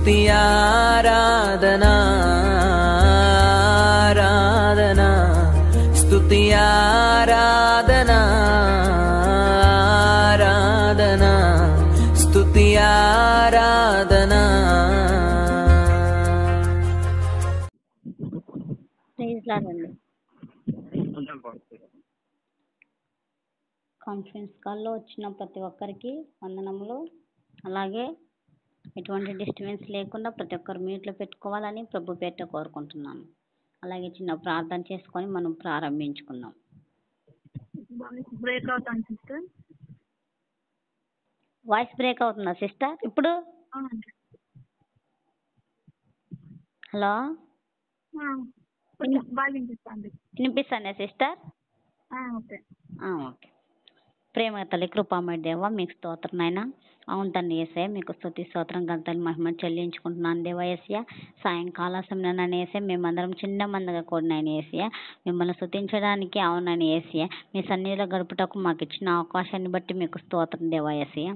స్తుతి ఆరాధనా ఆరాధనా స్తుతి ఆరాధనా ఆరాధనా స్తుతి ఆరాధనా. కాన్ఫరెన్స్ కాల్లో వచ్చిన ప్రతి ఒక్కరికి వందనములు. అలాగే ఎటువంటి డిస్టర్బెన్స్ లేకుండా ప్రతి ఒక్కరు మ్యూట్లో పెట్టుకోవాలని ప్రభు పేట కోరుకుంటున్నాను. అలాగే చిన్న ప్రార్థన చేసుకొని మనం ప్రారంభించుకుందాం. బ్రేక్ అవుతాను సిస్టర్. వాయిస్ బ్రేక్ అవుతుందా సిస్టర్ ఇప్పుడు? హలో, వినిపిస్తానే సిస్టర్? ఓకే. ఓకే. ప్రేమ తల్లి కృపామయ దేవ మీకు స్తోత్రం నాయన. అవును తండ్రి యేసయ్య, మీకు స్తుతి స్తోత్రం గంటలు మహిమ చెల్లించుకుంటున్నాను దేవా యేసయ్య. సాయంకాల సమయంలో యేసయ్య మేమందరం చిన్న మందగా కూడినాయన యేసయ్య మిమ్మల్ని స్తుతించడానికి అవునని యేసయ్య మీ సన్నిధిలో గడుపుటకు మాకు ఇచ్చిన అవకాశాన్ని బట్టి మీకు స్తోత్రం దేవా యేసయ్య.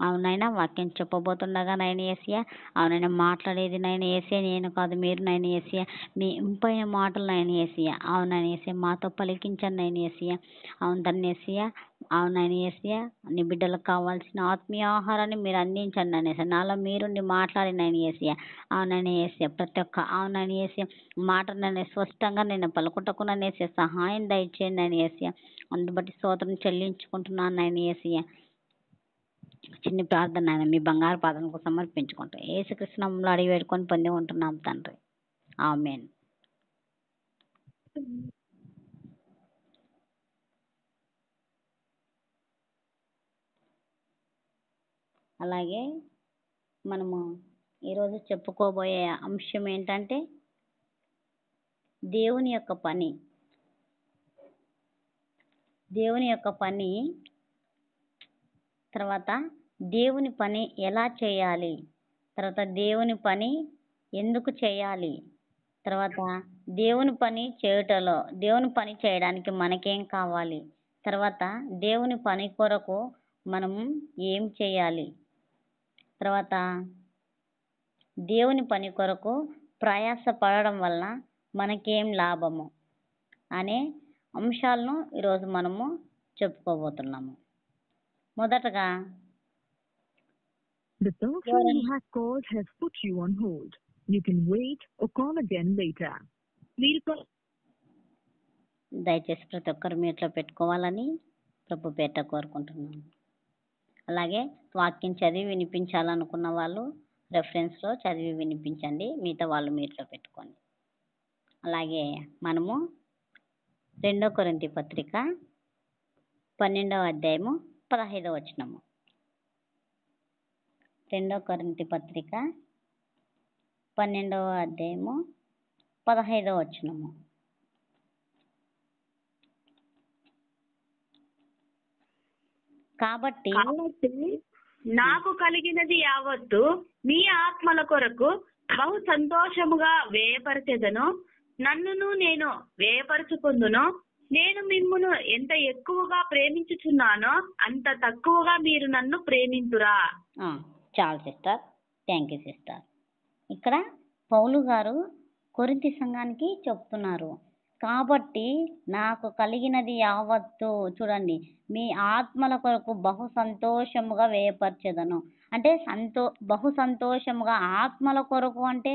అవునైనా వాక్యం చెప్పబోతుండగా నాయన యేసయ్య, అవునైనా మాట్లాడేది నాయన యేసయ్య నేను కాదు మీరు నాయన యేసయ్య. మీ ఇంపైన మాటలు నాయన యేసయ్య అవునని యేసయ్య మాతో పలికించండి నాయన యేసయ్య. అవును తండ్రి యేసయ్య, అవునని యేసయ్య నీ బిడ్డలకు కావాల్సిన ఆత్మీయ ఆహారాన్ని మీరు అందించండి అనేసి నాలో మీరుండి మాట్లాడినని యేసయ్య. అవునని యేసయ్య ప్రతి ఒక్క అవునని యేసయ్య మాటనని స్పష్టంగా నేను పలుకుటకుననేసి సహాయం దయచేయండి అని యేసయ్య. అందుబట్టి స్తోత్రం చెల్లించుకుంటున్నాను ఆయన యేసయ్య. చిన్న ప్రార్థన ఆయన మీ బంగారు పాదనకు సమర్పించుకుంటాం. యేసుకృష్ణ నామములో అడిగి వేడుకొని పొంది ఉంటున్నాం తండ్రి, ఆమేన్. అలాగే మనము ఈరోజు చెప్పుకోబోయే అంశం ఏంటంటే దేవుని యొక్క పని. దేవుని యొక్క పని, తర్వాత దేవుని పని ఎలా చేయాలి, తర్వాత దేవుని పని ఎందుకు చేయాలి, తర్వాత దేవుని పని చేయుటలో దేవుని పని చేయడానికి మనకేం కావాలి, తర్వాత దేవుని పని కొరకు మనం ఏం చేయాలి, తర్వాత దేవుని పని కొరకు ప్రయాస పడడం వలన మనకేం లాభము అనే అంశాలను ఈరోజు మనము చెప్పుకోబోతున్నాము. మొదటగా The person who has called has put you on hold. You can wait or call again later. దయచేసి ప్రతి ఒక్కరు మీట్లో పెట్టుకోవాలని ప్రభు పేట కోరుకుంటున్నాను. అలాగే వాక్యం చదివి వినిపించాలనుకున్న వాళ్ళు రెఫరెన్స్లో చదివి వినిపించండి, మిగతా వాళ్ళు మీట్లో పెట్టుకోండి. అలాగే మనము 2 కొరింథీ పత్రిక 12వ అధ్యాయము 15వ వచనము. 2 కొరింథీ పత్రిక 12వ అధ్యాయము 15వ వచనము. కాబట్టి నాకు కలిగినది యావత్తు మీ ఆత్మల కొరకు బహు సంతోషముగా వ్యయపరచెదను. నన్నును నేను వ్యయపరచుకుందును. నేను మిమ్మును ఎంత ఎక్కువగా ప్రేమించుచున్నానో అంత తక్కువగా మీరు నన్ను ప్రేమింతురా. చాలు సిస్టర్, థ్యాంక్ యూ సిస్టర్. ఇక్కడ పౌలు గారు కొరింథీ సంఘానికి చెప్తున్నారు, కాబట్టి నాకు కలిగినది యావత్తు చూడండి మీ ఆత్మల కొరకు బహు సంతోషముగా వ్యయపరచెదను. అంటే బహు సంతోషముగా ఆత్మల కొరకు అంటే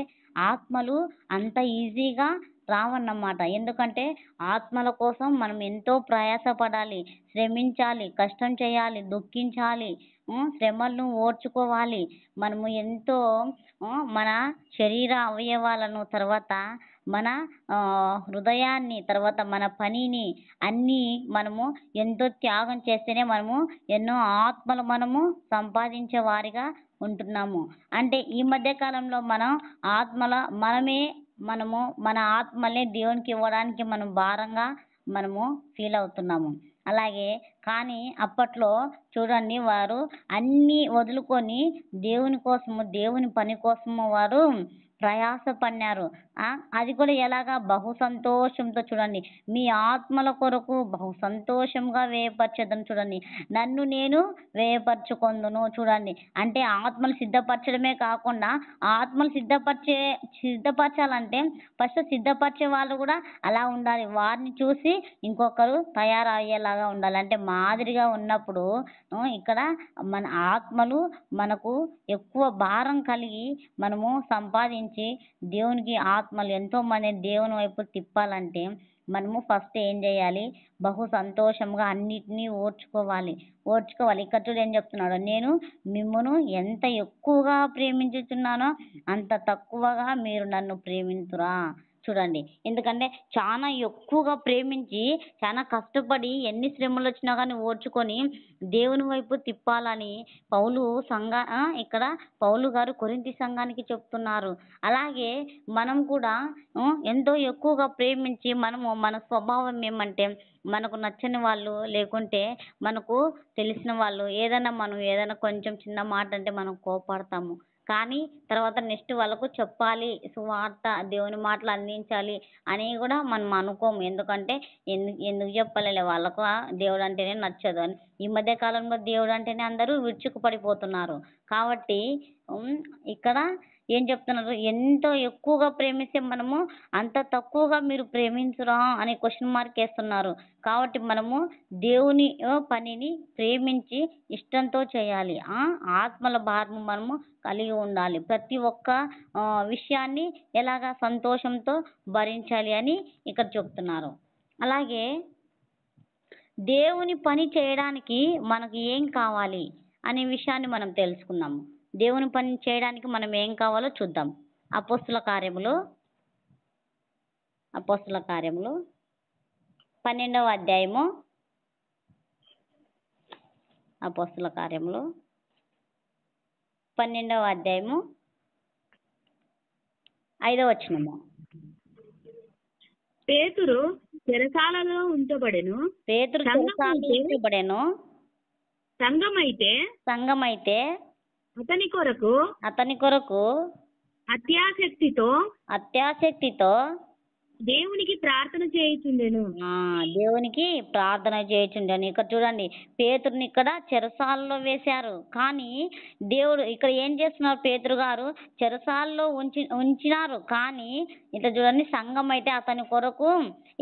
ఆత్మలు అంత ఈజీగా రావన్నమాట. ఎందుకంటే ఆత్మల కోసం మనం ఎంతో ప్రయాసపడాలి, శ్రమించాలి, కష్టం చేయాలి, దుఃఖించాలి, శ్రమలను ఓర్చుకోవాలి. మనము ఎంతో మన శరీర అవయవాలను, తర్వాత మన హృదయాన్ని, తర్వాత మన పనిని అన్నీ మనము ఎంతో త్యాగం చేస్తేనే మనము ఎన్నో ఆత్మలు మనము సంపాదించే వారిగా ఉంటున్నాము. అంటే ఈ మధ్య కాలంలో మనం మనము మన ఆత్మల్ని దేవునికి ఇవ్వడానికి మనం భారంగా మనము ఫీల్ అవుతున్నాము. అలాగే కానీ అప్పట్లో చూడండి వారు అన్నీ వదులుకొని దేవుని కోసము, దేవుని పని కోసము వారు ప్రయాసపడినారు. అది కూడా ఎలాగా? బహు సంతోషంతో చూడండి. మీ ఆత్మల కొరకు బహు సంతోషంగా వ్యయపరచెదను చూడండి. నన్ను నేను వ్యయపరచుకొందును చూడండి. అంటే ఆత్మలు సిద్ధపరచడమే కాకుండా ఆత్మలు సిద్ధపరచాలంటే ఫస్ట్ సిద్ధపరిచే వాళ్ళు కూడా అలా ఉండాలి. వారిని చూసి ఇంకొకరు తయారయ్యేలాగా ఉండాలి. అంటే మాదిరిగా ఉన్నప్పుడు ఇక్కడ మన ఆత్మలు మనకు ఎక్కువ భారం కలిగి మనము సంపాదించి దేవునికి ఆత్మలు ఎంతోమంది దేవుని వైపు తిప్పాలంటే మనము ఫస్ట్ ఏం చేయాలి? బహు సంతోషంగా అన్నిటినీ ఓర్చుకోవాలి. ఇక్కడ చూడు ఏం చెప్తున్నాడు? నేను మిమ్మును ఎంత ఎక్కువగా ప్రేమించుచున్నానో అంత తక్కువగా మీరు నన్ను ప్రేమింతురా చూడండి. ఎందుకంటే చాలా ఎక్కువగా ప్రేమించి చాలా కష్టపడి ఎన్ని శ్రమలు వచ్చినా కానీ ఓర్చుకొని దేవుని వైపు తిప్పాలని ఇక్కడ పౌలు గారు కొరింథీ సంఘానికి చెప్తున్నారు. అలాగే మనం కూడా ఎంతో ఎక్కువగా ప్రేమించి మన స్వభావం ఏమంటే మనకు నచ్చని వాళ్ళు లేకుంటే మనకు తెలిసిన వాళ్ళు మనం ఏదైనా కొంచెం చిన్న మాట అంటే మనం కోపడతాము. కానీ తర్వాత నెక్స్ట్ వాళ్ళకు చెప్పాలి, సువార్త దేవుని మాటలు అందించాలి అని కూడా మనం అనుకోము. ఎందుకంటే ఎందుకు చెప్పాలిలే వాళ్ళకు దేవుడు అంటేనే నచ్చదు అని. ఈ మధ్య కాలంలో దేవుడు అంటేనే అందరూ విరుచుకుపడిపోతున్నారు. కాబట్టి ఇక్కడ ఏం చెప్తున్నారు? ఎంతో ఎక్కువగా ప్రేమిస్తే మనము అంత తక్కువగా మీరు ప్రేమించురా అని క్వశ్చన్ మార్క్ వేస్తున్నారు. కాబట్టి మనము దేవుని పనిని ప్రేమించి ఇష్టంతో చేయాలి. ఆత్మల భారము మనము కలిగి ఉండాలి. ప్రతి ఒక్క విషయాన్ని ఎలాగా? సంతోషంతో భరించాలి అని ఇక్కడ చెప్తున్నారు. అలాగే దేవుని పని చేయడానికి మనకు ఏం కావాలి అనే విషయాన్ని మనం తెలుసుకుందాము. దేవుని పని చేయడానికి మనం ఏం కావాలో చూద్దాం. అపోస్తుల కార్యములు 12వ అధ్యాయము. అపోస్తుల కార్యములు 12వ అధ్యాయము 5వ వచనము. పేతురు చెరసాలలో ఉంచబడెను. సంఘమైతే అతని కొరకు అత్యాసక్తితో దేవునికి ప్రార్థన చేయుచుండెను. ఇక్కడ చూడండి, పేతురుని ఇక్కడ చెరసాలలో వేశారు. కానీ దేవుడు ఇక్కడ ఏం చేస్తున్నారు? పేతురు గారు చెరసాలలో ఉంచినారు. కానీ ఇట్లా చూడండి, సంఘం అయితే అతని కొరకు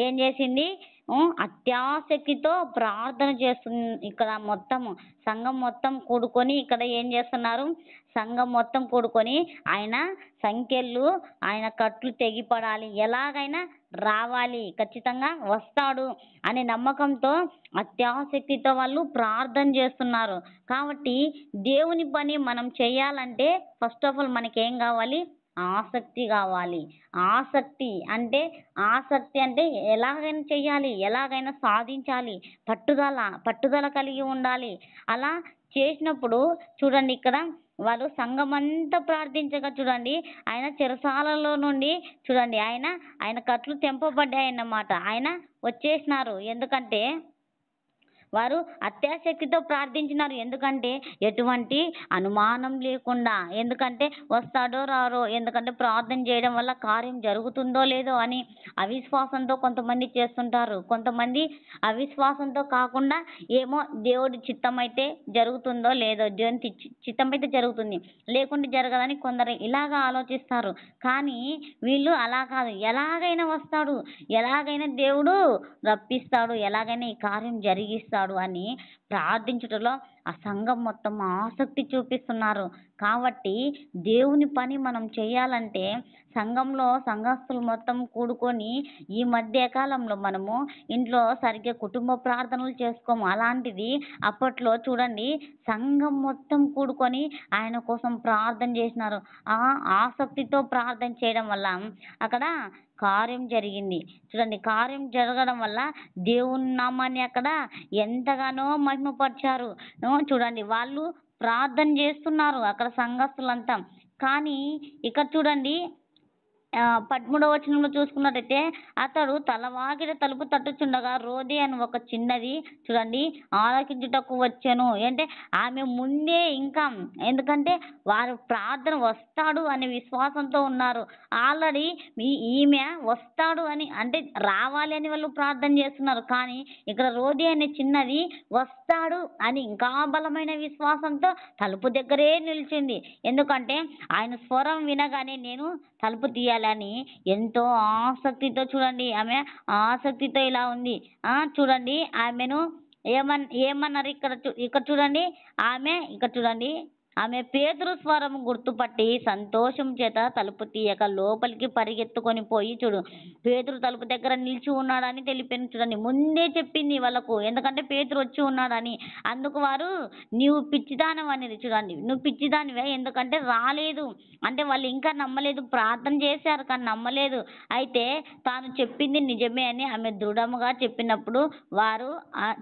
ఏం చేసింది? అత్యాసక్తితో ప్రార్థన చేస్తుంది. ఇక్కడ సంఘం మొత్తం కూడుకొని ఇక్కడ ఏం చేస్తున్నారు? సంఘం మొత్తం కూడుకొని ఆయన సంఖ్యలు ఆయన కట్లు తెగిపడాలి, ఎలాగైనా రావాలి, ఖచ్చితంగా వస్తాడు అనే నమ్మకంతో అత్యాసక్తితో వాళ్ళు ప్రార్థన చేస్తున్నారు. కాబట్టి దేవుని పని మనం చేయాలంటే ఫస్ట్ ఆఫ్ ఆల్ మనకేం కావాలి? ఆసక్తి కావాలి. ఆసక్తి అంటే ఎలాగైనా చెయ్యాలి, ఎలాగైనా సాధించాలి, పట్టుదల కలిగి ఉండాలి. అలా చేసినప్పుడు చూడండి, ఇక్కడ వాళ్ళు సంఘమంతా ప్రార్థించగా చూడండి, ఆయన చెరసాలలో నుండి చూడండి ఆయన కట్లు తెంపబడ్డాయన్నమాట. ఆయన వచ్చేసినారు. ఎందుకంటే వారు అత్యాసక్తితో ప్రార్థించినారు. ఎందుకంటే ఎటువంటి అనుమానం లేకుండా, ఎందుకంటే వస్తాడో రారో, ఎందుకంటే ప్రార్థన చేయడం వల్ల కార్యం జరుగుతుందో లేదో అని అవిశ్వాసంతో కొంతమంది చేస్తుంటారు. కొంతమంది అవిశ్వాసంతో కాకుండా ఏమో దేవుడి చిత్తం అయితే జరుగుతుందో లేదో, దేవుని చిత్తం అయితే జరుగుతుంది, లేకుంటే జరగదని కొందరు ఇలాగా ఆలోచిస్తారు. కానీ వీళ్ళు అలా కాదు, ఎలాగైనా వస్తాడు, ఎలాగైనా దేవుడు రప్పిస్తాడు, ఎలాగైనా ఈ కార్యం జరిగిస్తాడు అని ప్రార్థించుటలో ఆ సంఘం మొత్తం ఆసక్తి చూపిస్తున్నారు. కాబట్టి దేవుని పని మనం చేయాలంటే సంఘంలో సంఘస్థులు మొత్తం కూడుకొని ఈ మధ్య కాలంలో మనము ఇంట్లో సరిగ్గా కుటుంబ ప్రార్థనలు చేసుకోము. అలాంటిది అప్పట్లో చూడండి, సంఘం మొత్తం కూడుకొని ఆయన కోసం ప్రార్థన చేసినారు. ఆ ఆసక్తితో ప్రార్థన చేయడం వల్ల అక్కడ కార్యం జరిగింది. చూడండి, కార్యం జరగడం వల్ల దేవుని నామాన్ని అక్కడ ఎంతగానో మహిమపరిచారు. చూడండి, వాళ్ళు ప్రార్థన చేస్తున్నారు అక్కడ సంఘస్థులంతా. కానీ ఇక్కడ చూడండి, 13వ వచనంలో చూసుకున్నట్టయితే అతడు తలవాకిట తలుపు తట్టుచుండగా రోది అని ఒక చిన్నది చూడండి ఆలకించుటకు వచ్చాను. అంటే ఆమె ముందే ఇంకా ఎందుకంటే వారు ప్రార్థన వస్తాడు అనే విశ్వాసంతో ఉన్నారు. ఆల్రెడీ ఈమె వస్తాడు అని అంటే రావాలి అని వాళ్ళు ప్రార్థన చేస్తున్నారు. కానీ ఇక్కడ రోది అనే చిన్నది వస్తాడు అని ఇంకా బలమైన విశ్వాసంతో తలుపు దగ్గరే నిలిచింది. ఎందుకంటే ఆయన స్వరం వినగానే నేను తలుపు తీయాలని ఎంతో ఆసక్తితో చూడండి ఆమె ఆసక్తితో ఇలా ఉంది. చూడండి ఆమెను ఏమన్నారు ఇక్కడ చూడండి ఇక్కడ చూడండి ఆమె పేతురు స్వరం గుర్తుపట్టి సంతోషం చేత తలుపు తీయక లోపలికి పరిగెత్తుకొని పోయి చూడు పేతురు తలుపు దగ్గర నిలిచి ఉన్నాడని తెలిపాను. చూడండి ముందే చెప్పింది వాళ్ళకు, ఎందుకంటే పేతురు వచ్చి ఉన్నాడని. అందుకు వారు నీవు పిచ్చిదానం అనేది చూడండి నువ్వు పిచ్చిదానివే, ఎందుకంటే రాలేదు అంటే వాళ్ళు ఇంకా నమ్మలేదు. ప్రార్థన చేశారు కానీ నమ్మలేదు. అయితే తాను చెప్పింది నిజమే అని ఆమె దృఢముగా చెప్పినప్పుడు వారు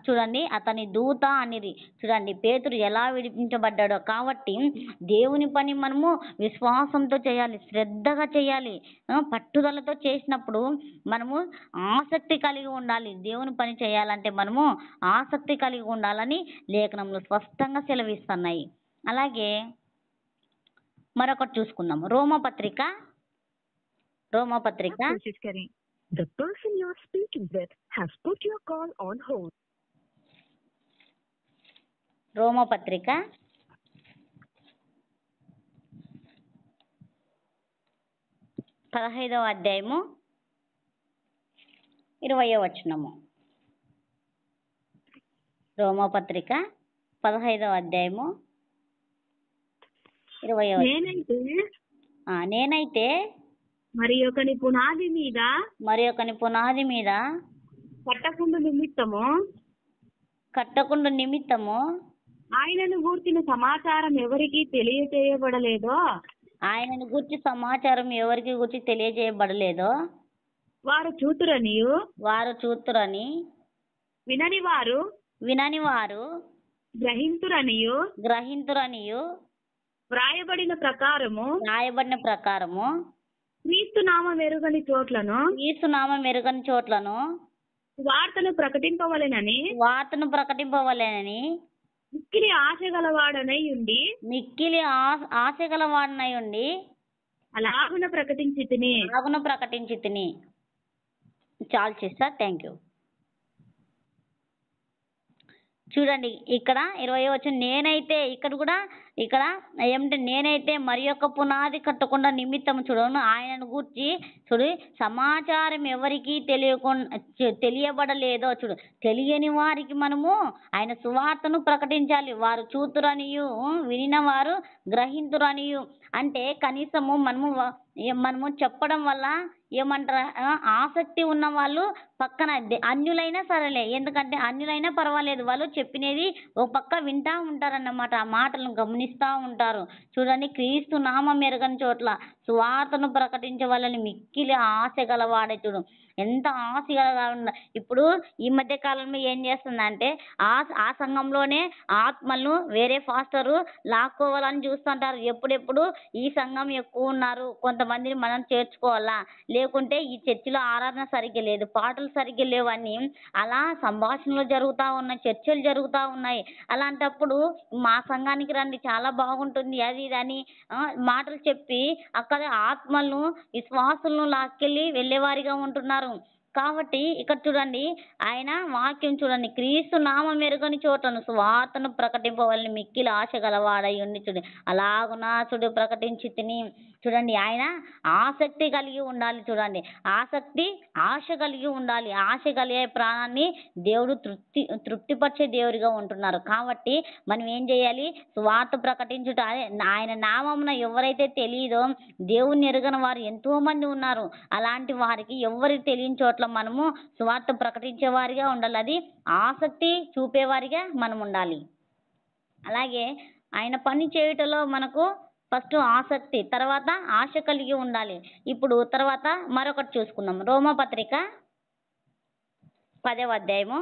చూడండి అతని దూత అనిరి. చూడండి పేతురు ఎలా విడిపించబడ్డాడో. కాబట్టి దేవుని పని మనము విశ్వాసంతో చేయాలి, శ్రద్ధగా చేయాలి. పట్టుదలతో చేసినప్పుడు మనము ఆసక్తి కలిగి ఉండాలి. దేవుని పని చేయాలంటే మనము ఆసక్తి కలిగి ఉండాలని లేఖనంలో స్పష్టంగా సెలవిస్తున్నాయి. అలాగే మరొకటి చూసుకుందాం. రోమపత్రిక The person you are speaking with has put your call on hold. రోమపత్రిక 15వ అధ్యాయము 20వ వచనము. రోమపత్రిక 15వ అధ్యాయము 20వ నేనైతే మరి ఒకని పునాది మీద కట్టకుండా నిమిత్తము ఆయనను గూర్చిన సమాచారం ఎవరికి తెలియజేయబడలేదో ఆయనను గూర్చి సమాచారం ఎవరికి గూర్చి తెలియజేయబడలేదో వారు చూతురని వినని వారు గ్రహింతురనియు వ్రాయబడిన ప్రకారము క్రీస్తు నామం ఎరుగని చోట్లను వార్తను ప్రకటింపవలెనని మిక్కిలి ఆశగలవాడనై ఉండి అలాగున ప్రకటించి తిని. చాలు చేస్తా. Thank you. చూడండి ఇక్కడ 20వ వచనం నేనైతే ఇక్కడ ఏమిటంటే నేనైతే మరి యొక్క పునాది కట్టకుండా నిమిత్తం చూడను ఆయనను గూర్చి సమాచారం ఎవరికి తెలియబడలేదో తెలియని వారికి మనము ఆయన సువార్తను ప్రకటించాలి. వారు చూతురనియు వినిన వారు గ్రహింతురనియు అంటే కనీసము మనము చెప్పడం వల్ల ఏమంటారు ఆసక్తి ఉన్న వాళ్ళు పక్కన అన్యులైనా సరేలే, ఎందుకంటే అన్యులైనా పర్వాలేదు వాళ్ళు చెప్పినది ఒక పక్క వింటా ఉంటారన్నమాట. ఆ మాటలను గమనిస్తూ ఉంటారు. చూడండి క్రీస్తు నామం ఎరగని చోట్ల సువార్తను ప్రకటించే వాళ్ళని మిక్కిలి ఆశ గలవాడే. చూడు ఎంత ఆశగా ఇప్పుడు ఈ మధ్య కాలంలో ఏం చేస్తుందంటే ఆ సంఘంలోనే ఆత్మలను వేరే ఫాస్టరు లాక్కోవాలని చూస్తుంటారు. ఎప్పుడెప్పుడు ఈ సంఘం ఎక్కువ ఉన్నారు, కొంతమందిని మనం చేర్చుకోవాలా, లేకుంటే ఈ చర్చిలో ఆరాధన సరిగ్గా లేదు, పాటలు సరిగ్గా లేవని అలా సంభాషణలు జరుగుతూ ఉన్నాయి, చర్చలు జరుగుతూ ఉన్నాయి. అలాంటప్పుడు మా సంఘానికి రండి చాలా బాగుంటుంది అది ఇది అని మాటలు చెప్పి అక్కడ ఆత్మలను విశ్వాసులను లాక్కెళ్ళి వెళ్ళేవారిగా ఉంటున్నారు. కాబట్టి ఇక్కడ చూడండి ఆయన వాక్యం చూడండి క్రీస్తు నామం ఎరుగని చోటను సువార్తను ప్రకటింపవలని మిక్కిలి ఆశ గలవాడై ఉండి అలాగున ప్రకటించి తిని. చూడండి ఆయన ఆసక్తి కలిగి ఉండాలి. చూడండి ఆశ కలిగి ఉండాలి. ఆశ కలిగే ప్రాణాన్ని దేవుడు తృప్తిపరిచే దేవుడిగా ఉంటున్నారు. కాబట్టి మనం ఏం చేయాలి? సువార్త ప్రకటించుట. ఆయన నామమున ఎవరైతే తెలియదో దేవుని ఎరుగని వారు ఎంతో మంది ఉన్నారు. అలాంటి వారికి ఎవరికి తెలియని చోట్ల మనము సువార్త ప్రకటించే వారిగా ఉండాలి. అది ఆసక్తి చూపేవారిగా మనం ఉండాలి. అలాగే ఆయన పని చేయటంలో మనకు ఫస్ట్ ఆసక్తి, తర్వాత ఆశ కలిగి ఉండాలి. ఇప్పుడు తర్వాత మరొకటి చూసుకుందాం. రోమపత్రిక 10వ అధ్యాయము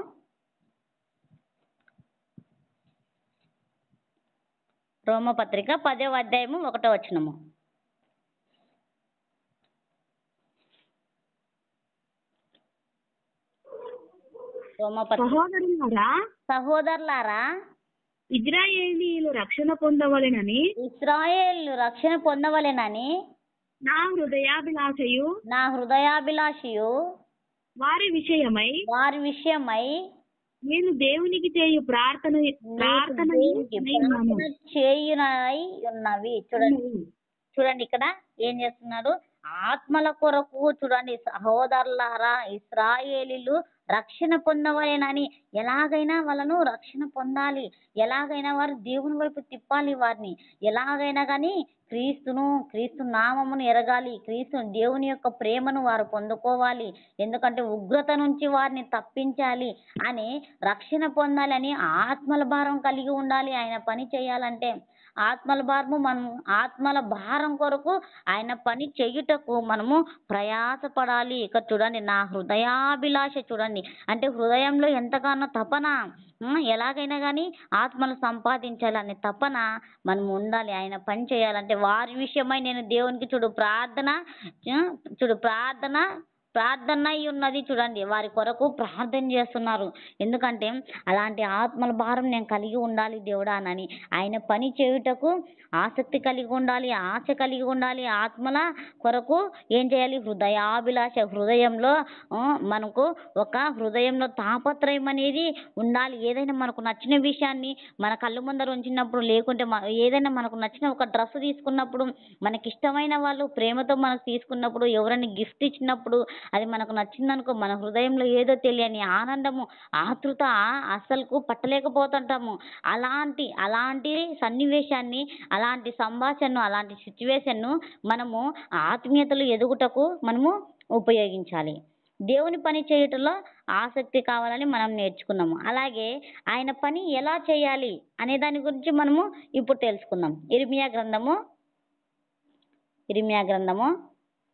1వ వచనము. రోమపత్రిక. సహోదరులారా, సహోదరులారా, ఇజ్రాయేలీయులు రక్షణ పొందవలెనని ఇశ్రాయేలు రక్షణ పొందవలెనని నా హృదయాభిలాషయు నా హృదయాభిలాషయు వారి విషయమై నేను దేవునికి చేయు ప్రార్థన చేయునై ఉన్నవి. చూడండి ఇక్కడ ఏం చేస్తున్నాడు, ఆత్మల కొరకు చూడండి, సహోదరులారా ఇశ్రాయేలీలు రక్షణ పొందవలెనని, ఎలాగైనా వాళ్ళను రక్షణ పొందాలి, ఎలాగైనా వారు దేవుని వైపు తిప్పాలి, వారిని ఎలాగైనా కానీ క్రీస్తు నామమును ఎరగాలి, దేవుని యొక్క ప్రేమను వారు పొందుకోవాలి, ఎందుకంటే ఉగ్రత నుంచి వారిని తప్పించాలి అని, రక్షణ పొందాలని ఆత్మల భారం కలిగి ఉండాలి. ఆయన పని చేయాలంటే ఆత్మల భారం కొరకు ఆయన పని చేయుటకు మనము ప్రయాసపడాలి. ఇక్కడ చూడండి, నా హృదయాభిలాష చూడండి, అంటే హృదయంలో ఎంతగానో తపన, ఎలాగైనా కానీ ఆత్మలు సంపాదించాలని తపన మనం ఉండాలి. ఆయన పని చేయాలంటే వారి విషయమై నేను దేవునికి ప్రార్థన అయి ఉన్నది. చూడండి, వారి కొరకు ప్రార్థన చేస్తున్నారు, ఎందుకంటే అలాంటి ఆత్మల భారం నేను కలిగి ఉండాలి దేవుడా అని. ఆయన పని చేయుటకు ఆసక్తి కలిగి ఉండాలి, ఆశ కలిగి ఉండాలి. ఆత్మల కొరకు ఏం చేయాలి, హృదయాభిలాష, హృదయంలో మనకు ఒక హృదయంలో తాపత్రయం అనేది ఉండాలి. ఏదైనా మనకు నచ్చిన విషయాన్ని మన కళ్ళు ముందర ఉంచినప్పుడు, లేకుంటే ఏదైనా మనకు నచ్చిన ఒక డ్రెస్ తీసుకున్నప్పుడు, మనకిష్టమైన వాళ్ళు ప్రేమతో మనకు తీసుకున్నప్పుడు, ఎవరైనా గిఫ్ట్ ఇచ్చినప్పుడు, అది మనకు నచ్చిందనుకో, మన హృదయంలో ఏదో తెలియని ఆనందము, ఆతృత అస్సలకు పట్టలేకపోతుంటాము. అలాంటి సన్నివేశాన్ని, అలాంటి సంభాషణను, అలాంటి సిచ్యువేషన్ను మనము ఆత్మీయతలు ఎదుగుటకు మనము ఉపయోగించాలి. దేవుని పని చేయటంలో ఆసక్తి కావాలని మనం నేర్చుకున్నాము. అలాగే ఆయన పని ఎలా చేయాలి అనే దాని గురించి మనము ఇప్పుడు తెలుసుకుందాం. ఇర్మియా గ్రంథము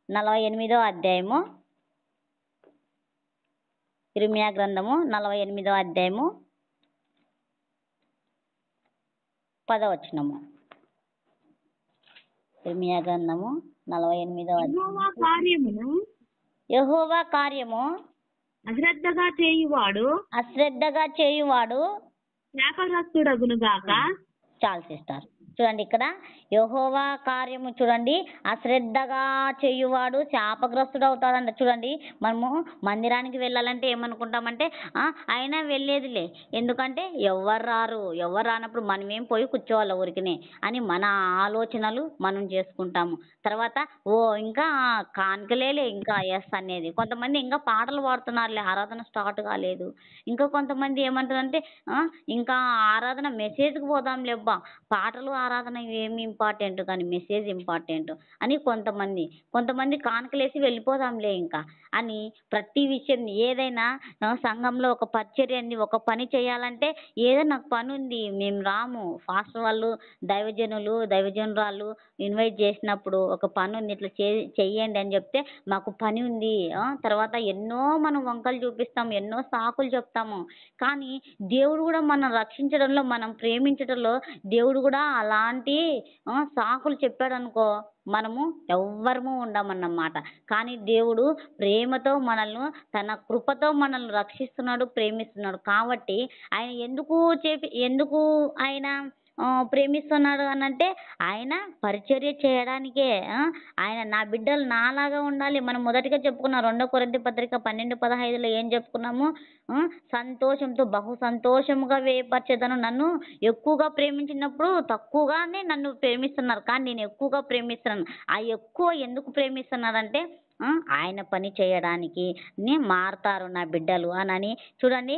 48వ అధ్యాయము, ఇర్మియా గ్రంథము 48వ అధ్యాయము 10వ వచనము. ఇర్మియా గ్రంథము 48వ అధ్యాయము. యెహోవా కార్యము అశ్రద్ధగా చేయువాడు శాపగ్రస్తుడగును గాక. చాలు సిస్టర్. చూడండి, ఇక్కడ యెహోవా కార్యము చూడండి, అశ్రద్ధగా చేయువాడు శాపగ్రస్తుడు అవుతాడంట. చూడండి, మనము మందిరానికి వెళ్ళాలంటే ఏమనుకుంటామంటే అయినా వెళ్ళేదిలే, ఎందుకంటే ఎవరు రానప్పుడు మనమేం పోయి కూర్చోవాలి ఊరికినే అని మన ఆలోచనలు మనం చేసుకుంటాము. తర్వాత ఇంకా కానుకలేలే, ఇంకా ఎస్ అనేది. కొంతమంది ఇంకా పాటలు పాడుతున్నారులే, ఆరాధన స్టార్ట్ కాలేదు. ఇంకా కొంతమంది ఏమంటారంటే ఇంకా ఆరాధన మెసేజ్కి పోదాంలే, అబ్బా పాటలు ఆరాధన ఏమి ఇంపార్టెంట్ కానీ మెసేజ్ ఇంపార్టెంట్ అని కొంతమంది కానుకలేసి వెళ్ళిపోదాంలే ఇంకా అని, ప్రతి విషయం ఏదైనా సంఘంలో ఒక పరిచర్యని, ఒక పని చేయాలంటే ఏదో నాకు పని ఉంది, మేము రాము. ఫాస్టర్ వాళ్ళు, దైవజనురాళ్ళు ఇన్వైట్ చేసినప్పుడు ఒక పని ఉంది, ఇట్లా చెయ్యండి అని చెప్తే మాకు పని ఉంది, తర్వాత ఎన్నో మనం వంకలు చూపిస్తాము, ఎన్నో సాకులు చెప్తాము. కానీ దేవుడు కూడా మనం రక్షించడంలో, మనం ప్రేమించడంలో దేవుడు కూడా అలాంటి సాకులు చెప్పాడు అనుకో, మనము ఎవ్వరము ఉండమన్నమాట. కానీ దేవుడు ప్రేమతో మనల్ని, తన కృపతో మనల్ని రక్షిస్తున్నాడు, ప్రేమిస్తున్నాడు. కాబట్టి ఆయన ఎందుకు ఆయన ప్రేమిస్తున్నాడు అనంటే, ఆయన పరిచర్య చేయడానికే. ఆయన నా బిడ్డలు నాలాగా ఉండాలి. మనం మొదటిగా చెప్పుకున్నాం 2 కొరింథీ పత్రిక 12:15లో ఏం చెప్పుకున్నాము, సంతోషంతో బహు సంతోషముగా వేయపరచెదను. నన్ను ఎక్కువగా ప్రేమించినప్పుడు తక్కువగానే నన్ను ప్రేమిస్తున్నారు, కానీ నేను ఎక్కువగా ప్రేమిస్తున్నాను. ఆ ఎక్కువ ఎందుకు ప్రేమిస్తున్నాడంటే ఆయన పని చేయడానికి మారతారు నా బిడ్డలు అని. చూడండి,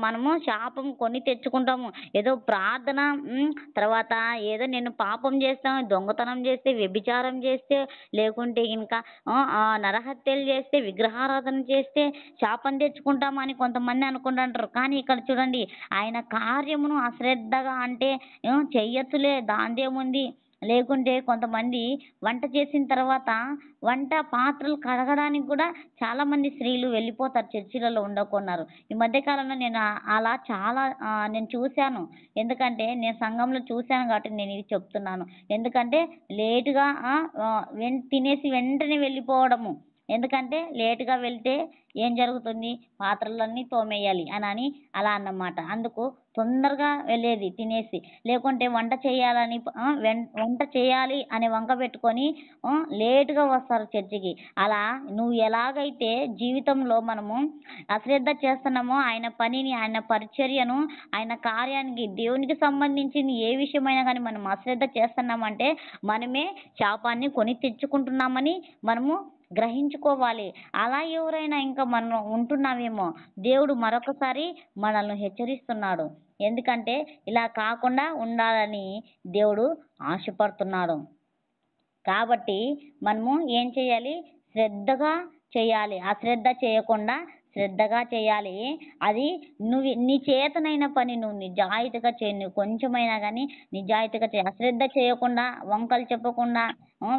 మనము శాపం కొని తెచ్చుకుంటాము. ఏదో ప్రార్థన, తర్వాత ఏదో నేను పాపం చేస్తాను, దొంగతనం చేస్తే, వ్యభిచారం చేస్తే, లేకుంటే ఇంకా నరహత్యలు చేస్తే, విగ్రహారాధన చేస్తే శాపం తెచ్చుకుంటామని కొంతమంది అనుకుంటుంటారు. కానీ ఇక్కడ చూడండి, ఆయన కార్యమును అశ్రద్ధగా అంటే చెయ్యొచ్చులే, దాందేముంది. లేకుంటే కొంతమంది వంట చేసిన తర్వాత వంట పాత్రలు కడగడానికి కూడా చాలామంది స్త్రీలు వెళ్ళిపోతారు, చర్చిలలో ఉండకున్నారు. ఈ మధ్యకాలంలో నేను అలా చాలా నేను చూశాను. ఎందుకంటే నేను సంఘంలో చూశాను కాబట్టి నేను ఇది చెప్తున్నాను. ఎందుకంటే లేటుగా తినేసి వెంటనే వెళ్ళిపోవడము, ఎందుకంటే లేటుగా వెళ్తే ఏం జరుగుతుంది, పాత్రలన్నీ తోమేయాలి అని అలా అన్నమాట. అందుకు తొందరగా వెళ్ళేది తినేసి, లేకుంటే వంట చేయాలని వంట చేయాలి అని వంక పెట్టుకొని లేటుగా వస్తారు చర్చికి. అలా నువ్వు ఎలాగైతే జీవితంలో మనము అశ్రద్ధ చేస్తున్నామో ఆయన పనిని, ఆయన పరిచర్యను, ఆయన కార్యానికి, దేవునికి సంబంధించింది ఏ విషయమైనా కానీ మనం అశ్రద్ధ చేస్తున్నామంటే మనమే శాపాన్ని కొని తెచ్చుకుంటున్నామని మనము గ్రహించుకోవాలి. అలా ఎవరైనా ఇంకా మనం ఉంటున్నామేమో, దేవుడు మరొకసారి మనల్ని హెచ్చరిస్తున్నాడు. ఎందుకంటే ఇలా కాకుండా ఉండాలని దేవుడు ఆశపడుతున్నాడు. కాబట్టి మనము ఏం చేయాలి, శ్రద్ధగా చేయాలి. అశ్రద్ధ చేయకుండా శ్రద్ధగా చేయాలి. అది నువ్వు నీ చేతనైన పని నువ్వు నిజాయితీగా చేయి. నువ్వు కొంచెమైనా కానీ నిజాయితీగా చేయి. అశ్రద్ధ చేయకుండా, వంకలు చెప్పకుండా,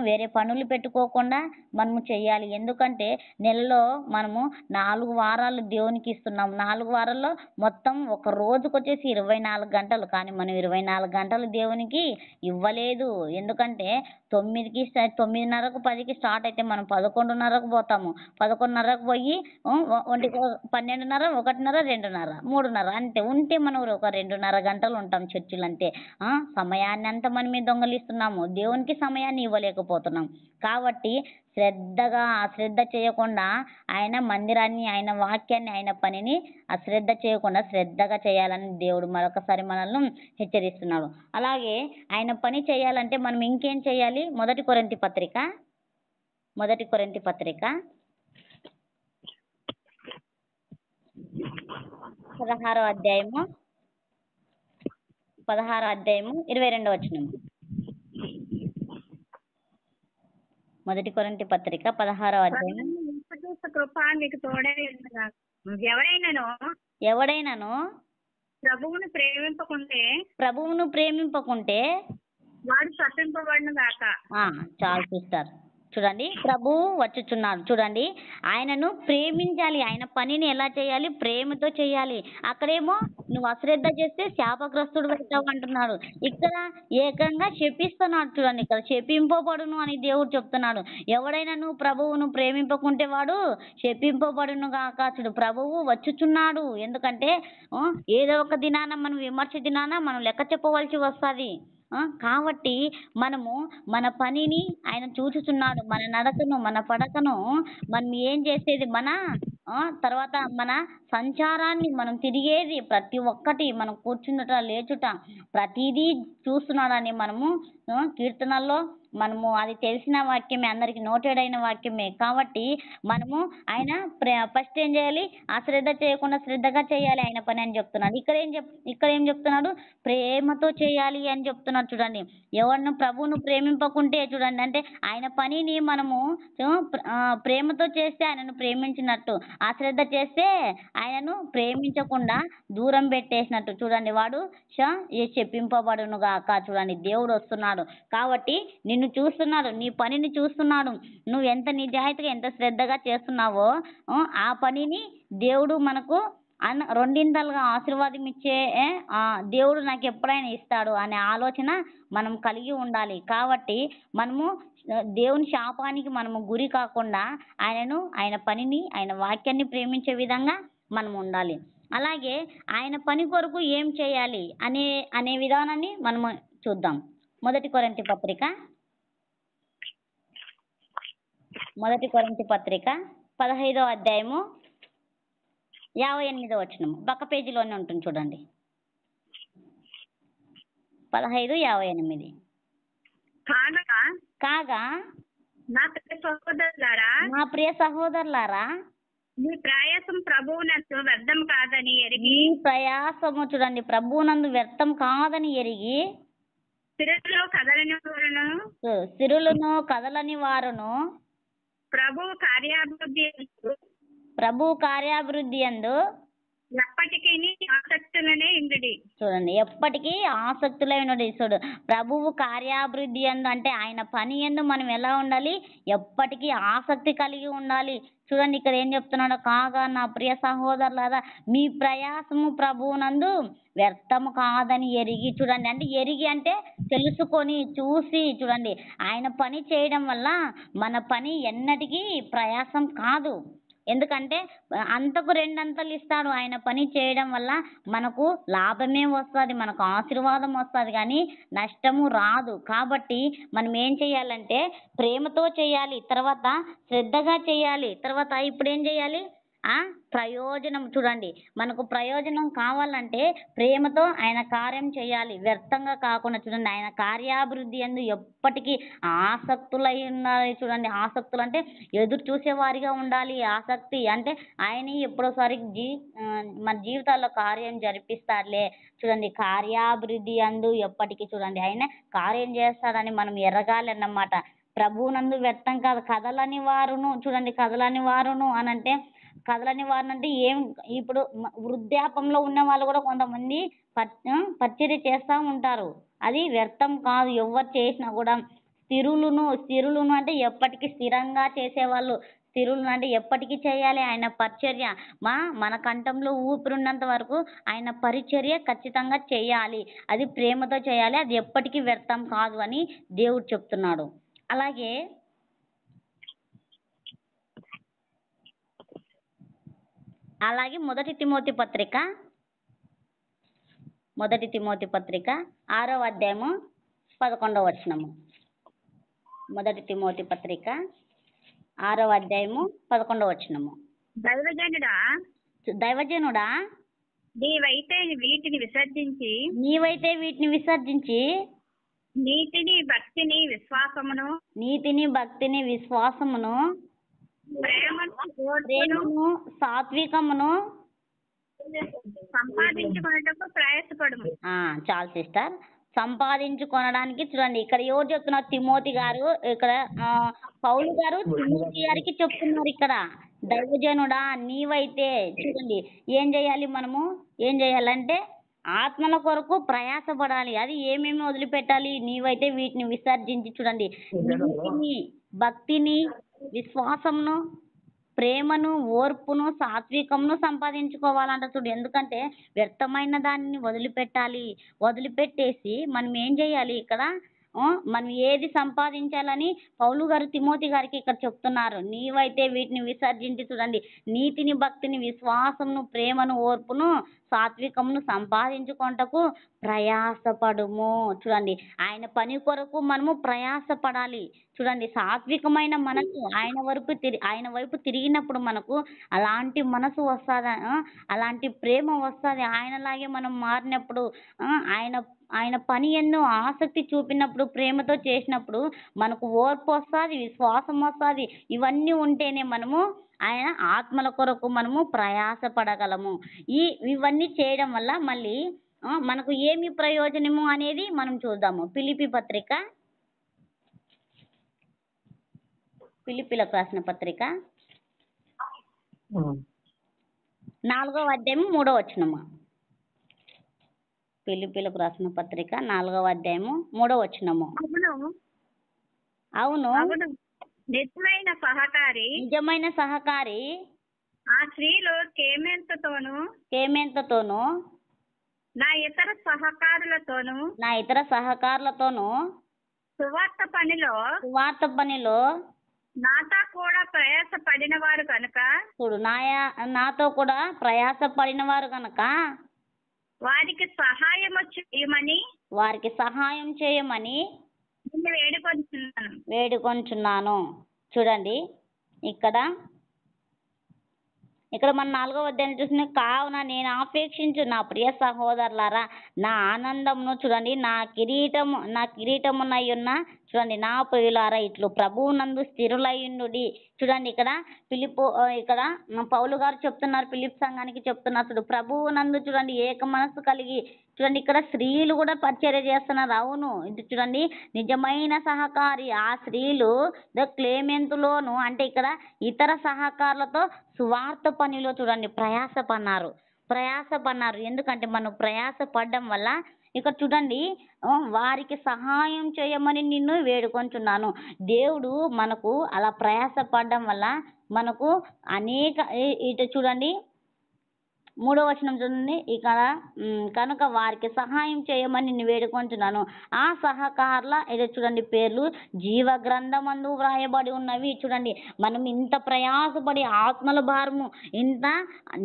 వేరే పనులు పెట్టుకోకుండా మనము చేయాలి. ఎందుకంటే నెలలో మనము 4 వారాలు దేవునికి ఇస్తున్నాం. 4 వారాల్లో మొత్తం ఒక రోజుకు వచ్చేసి 24 గంటలు. కానీ మనం 24 గంటలు దేవునికి ఇవ్వలేదు. ఎందుకంటే 9కి 9:30కు 10కి స్టార్ట్ అయితే మనం 11:30కు పోతాము. 11:30కు పోయి 12:30, 1:30, 2:30, 3:30 అంతే. ఉంటే మనం ఒక 2:30 గంటలు ఉంటాం చర్చిలో అంతే. సమయాన్ని అంతా మనమే దొంగలిస్తున్నాము, దేవునికి సమయాన్ని ఇవ్వలేకపోతున్నాం. కాబట్టి శ్రద్ధగా అశ్రద్ధ చేయకుండా ఆయన మందిరాన్ని, ఆయన వాక్యాన్ని, ఆయన పనిని అశ్రద్ధ చేయకుండా శ్రద్ధగా చేయాలని దేవుడు మరొకసారి మనల్ని హెచ్చరిస్తున్నాడు. అలాగే ఆయన పని చేయాలంటే మనం ఇంకేం చేయాలి? మొదటి కొరింథీ పత్రిక 16వ అధ్యాయము 22వ వచనం. మొదటి కొరింథీ పత్రిక 16వ అధ్యాయం. కృప మీకు తోడై ఉండగాక. ఎవడైనాను ప్రభువును ప్రేమింపకుంటే వాడు శపింపబడును గాక. చాలు సిస్టర్. చూడండి, ప్రభువు వచ్చుచున్నాడు. చూడండి, ఆయనను ప్రేమించాలి. ఆయన పనిని ఎలా చేయాలి? ప్రేమతో చేయాలి. అక్కడేమో నువ్వు అశ్రద్ధ చేస్తే శాపగ్రస్తుడు అవుతావు అంటున్నాడు. ఇక్కడ ఏకంగా శపిస్తున్నాడు. చూడండి, ఇక్కడ శపింపబడును అని దేవుడు చెప్తున్నాడు. ఎవడైనా నువ్వు ప్రభువును ప్రేమింపకుంటే వాడు శపింపబడును గాక. చూడు, ప్రభువు వచ్చుచున్నాడు. ఎందుకంటే ఏదో ఒక దినాన మనం విమర్శ దినాన మనం లెక్క చెప్పవలసి వస్తుంది. కాబట్టి మనము మన పనిని ఆయన చూచుచున్నాడు. మన నడకను, మన పడకను, మనం ఏం చేసేది, మన తర్వాత మన సంచారాన్ని, మనం తిరిగేది ప్రతి ఒక్కటి, మనం కూర్చున్నట, లేచుట, ప్రతిదీ చూస్తున్నాడని మనము కీర్తనల్లో మనము అది తెలిసిన వాక్యమే, అందరికి నోటెడ్ అయిన వాక్యమే. కాబట్టి మనము ఆయన ఫస్ట్ ఏం చేయాలి? అశ్రద్ధ చేయకుండా శ్రద్ధగా చేయాలి ఆయన పని అని చెప్తున్నాడు. ఇక్కడ ఏం చెప్తున్నాడు? ప్రేమతో చేయాలి అని చెప్తున్నాడు. చూడండి, ఎవరిని ప్రభువును ప్రేమింపకుంటే, చూడండి, అంటే ఆయన పనిని మనము ప్రేమతో చేస్తే ఆయనను ప్రేమించినట్టు, అశ్రద్ధ చేస్తే ఆయనను ప్రేమించకుండా దూరం పెట్టేసినట్టు. చూడండి, వాడు చెప్పింపబడును గాక. చూడండి, దేవుడు వస్తున్నాడు. కాబట్టి నిన్ను చూస్తున్నాడు, నీ పనిని చూస్తున్నాడు. నువ్వు ఎంత నిజాయితీగా, ఎంత శ్రద్ధగా చేస్తున్నావో ఆ పనిని దేవుడు మనకు రెండింతలుగా ఆశీర్వాదం ఇచ్చే దేవుడు నాకు ఎప్పుడైనా ఇస్తాడు అనే ఆలోచన మనం కలిగి ఉండాలి. కాబట్టి మనము దేవుని శాపానికి మనము గురి కాకుండా ఆయనను, ఆయన పనిని, ఆయన వాక్యాన్ని ప్రేమించే విధంగా మనం ఉండాలి. అలాగే ఆయన పని కొరకు ఏం చేయాలి అనే విధానాన్ని మనము చూద్దాం. మొదటి కొరింథీ పత్రిక 15వ అధ్యాయము 58వ వచనం. పక్క పేజీలోనే ఉంటుంది చూడండి. 15:58. కాగా నా ప్రియ సహోదరులారా, మీ ప్రయాసం ప్రభువునందు వ్యర్థం కాదని ఎరిగి, ఈ ప్రయాసము చూడండి ప్రభువునందు వ్యర్థం కాదని ఎరిగి, సిరులను కదలని వారును ప్రభు కార్యాభివృద్ధి యందు ఎప్పటికీ ఆసక్తులనే ఇందుడి. చూడండి, ఎప్పటికీ ఆసక్తులై ఉండండి. చూడు, ప్రభువు కార్యాభివృద్ధి ఎందు అంటే ఆయన పని ఎందు మనం ఎలా ఉండాలి, ఎప్పటికీ ఆసక్తి కలిగి ఉండాలి. చూడండి ఇక్కడ ఏం చెప్తున్నాడు, కాగా నా ప్రియ సహోదరులారా మీ ప్రయాసము ప్రభువునందు వ్యర్థము కాదని ఎరిగి. చూడండి, అంటే ఎరిగి అంటే తెలుసుకొని చూసి. చూడండి, ఆయన పని చేయడం వల్ల మన పని ఎన్నటికీ ప్రయాసం కాదు. ఎందుకంటే అంతకు రెండంతలు ఇస్తాడు. ఆయన పని చేయడం వల్ల మనకు లాభమే వస్తుంది, మనకు ఆశీర్వాదం వస్తుంది, కానీ నష్టము రాదు. కాబట్టి మనం ఏం చేయాలంటే ప్రేమతో చేయాలి, తర్వాత శ్రద్ధగా చేయాలి, తర్వాత ఇప్పుడు ఏం చేయాలి, ప్రయోజనం. చూడండి, మనకు ప్రయోజనం కావాలంటే ప్రేమతో ఆయన కార్యం చేయాలి, వ్యర్థంగా కాకుండా. చూడండి, ఆయన కార్యాభివృద్ధి ఎందు ఎప్పటికీ ఆసక్తులై ఉండాలి. చూడండి, ఆసక్తులు అంటే ఎదురు చూసేవారిగా ఉండాలి. ఆసక్తి అంటే ఆయన ఎప్పుడోసారి మన జీవితాల్లో కార్యం జరిపిస్తాడులే. చూడండి, కార్యాభివృద్ధి అందు ఎప్పటికీ చూడండి ఆయన కార్యం చేస్తాడని మనం ఎరగాలి అన్నమాట. ప్రభువునందు వ్యర్థం కాదు. కదలని వారును, చూడండి, కదలని వారును అని అంటే కదలని వారిని అంటే ఏం, ఇప్పుడు వృద్ధాపంలో ఉన్న వాళ్ళు కూడా కొంతమంది పరిచర్య చేస్తూ ఉంటారు. అది వ్యర్థం కాదు. ఎవరు చేసినా కూడా స్థిరులను అంటే ఎప్పటికీ స్థిరంగా చేసేవాళ్ళు. స్థిరులను అంటే ఎప్పటికీ చేయాలి ఆయన పరిచర్య. మన కంఠంలో ఊపిరిన్నంత వరకు ఆయన పరిచర్య ఖచ్చితంగా చేయాలి. అది ప్రేమతో చేయాలి, అది ఎప్పటికీ వ్యర్థం కాదు అని దేవుడు చెప్తున్నాడు. అలాగే మొదటి తిమోతి పత్రిక 6వ అధ్యాయము 11వ వచనము. మొదటి తిమోతి పత్రిక 6వ అధ్యాయము 11వ వచనము. దైవజనుడా నీవైతే వీటిని విసర్జించి నీతిని భక్తిని విశ్వాసమును ప్రేమను సాత్వికమును సంపాదించుకొనుటకు ప్రయాసపడుము. చాలు సిస్టర్, సంపాదించుకొనడానికి. చూడండి, ఇక్కడ ఎవరు చెప్తున్నారు, తిమోతి గారు. ఇక్కడ పౌలు గారు తిమోతి గారికి చెప్తున్నారు. ఇక్కడ దైవజనుడా నీవైతే చూడండి ఏం చేయాలి, మనము ఏం చేయాలంటే ఆత్మల కొరకు ప్రయాసపడాలి. అది ఏమేమి వదిలిపెట్టాలి, నీవైతే వీటిని విసర్జించి. చూడండి, నీతిని భక్తిని విశ్వాసమును ప్రేమను ఓర్పును సాత్వికమును సంపాదించుకోవాలంట. చూడు, ఎందుకంటే వ్యర్థమైన దానిని వదిలిపెట్టేసి మనం ఏం చేయాలి, ఇక్కడ మనం ఏది సంపాదించాలని పౌలు గారు తిమోతి గారికి ఇక్కడ చెప్తున్నారు. నీవైతే వీటిని విసర్జించి. చూడండి, నీతిని భక్తిని విశ్వాసమును ప్రేమను ఓర్పును సాత్వికమును సంపాదించుకొనుటకు ప్రయాసపడుము. చూడండి, ఆయన పని కొరకు మనము ప్రయాసపడాలి. చూడండి, సాత్వికమైన మనసు ఆయన వైపు తిరిగినప్పుడు మనకు అలాంటి మనసు వస్తుంది, అలాంటి ప్రేమ వస్తుంది. ఆయనలాగే మనం మారినప్పుడు, ఆయన పని ఎన్నో ఆసక్తి చూపినప్పుడు, ప్రేమతో చేసినప్పుడు మనకు ఓర్పు వస్తుంది, విశ్వాసం వస్తుంది. ఇవన్నీ ఉంటేనే మనము ఆయన ఆత్మల కొరకు మనము ప్రయాసపడగలము. ఇవన్నీ చేయడం వల్ల మళ్ళీ మనకు ఏమి ప్రయోజనము అనేది మనం చూద్దాము. ఫిలిప్పీలకు రాసిన పత్రిక 4వ అధ్యాయం 3వ వచనము. ఫిలిప్పీలకు రాసిన పత్రిక 4వ అధ్యాయము 3వ వచనము. అవును, నిజమైన సహకారి ఆ స్త్రీలు కేమెంతతోను నా ఇతర సహకారులతోను సువార్త పనిలో నాతో కూడా ప్రయాసపడిన వారు కనుక. చూడు, నాతో కూడా ప్రయాసపడిన వారు కనుక వారికి సహాయం చేయమని వేడుకొంచున్నాను. చూడండి, ఇక్కడ మన 4వ అధ్యాయం చూసిన, కావున నేను ఆపేక్షించు నా ప్రియ సహోదరులారా నా ఆనందమును. చూడండి, నా కిరీటమునై ఉన్న చూడండి నా ప్రియులారా ఇట్లు ప్రభువునందు స్థిరులయ్యుండుడి. చూడండి, ఇక్కడ పౌలు గారు చెప్తున్నారు, ఫిలిప్ సంఘానికి చెప్తున్నారు. చూడు, ప్రభువునందు చూడండి ఏక మనస్సు కలిగి. చూడండి, ఇక్కడ స్త్రీలు కూడా పరిచర్య చేస్తున్నారు. అవును, ఇది చూడండి నిజమైన సహకారి. ఆ స్త్రీలు క్లేమెంతులోను అంటే ఇక్కడ ఇతర సహకారులతో సువార్త పనిలో చూడండి ప్రయాసపడినారు. ప్రయాసపడినారు. ఎందుకంటే మనం ప్రయాసపడడం వల్ల ఇక్కడ చూడండి, వారికి సహాయం చేయమని నిన్ను వేడుకొంచున్నాను. దేవుడు మనకు అలా ప్రయాసపడడం వల్ల మనకు అనేక ఇటు చూడండి 3వ వచనం చూడండి. ఇక్కడ కనుక వారికి సహాయం చేయమని నిన్ను వేడుకొంచున్నాను. ఆ సహకారుల ఇది చూడండి పేర్లు జీవ గ్రంథమందు వ్రాయబడి ఉన్నవి. చూడండి, మనం ఇంత ప్రయాసపడి ఆత్మల భారము, ఇంత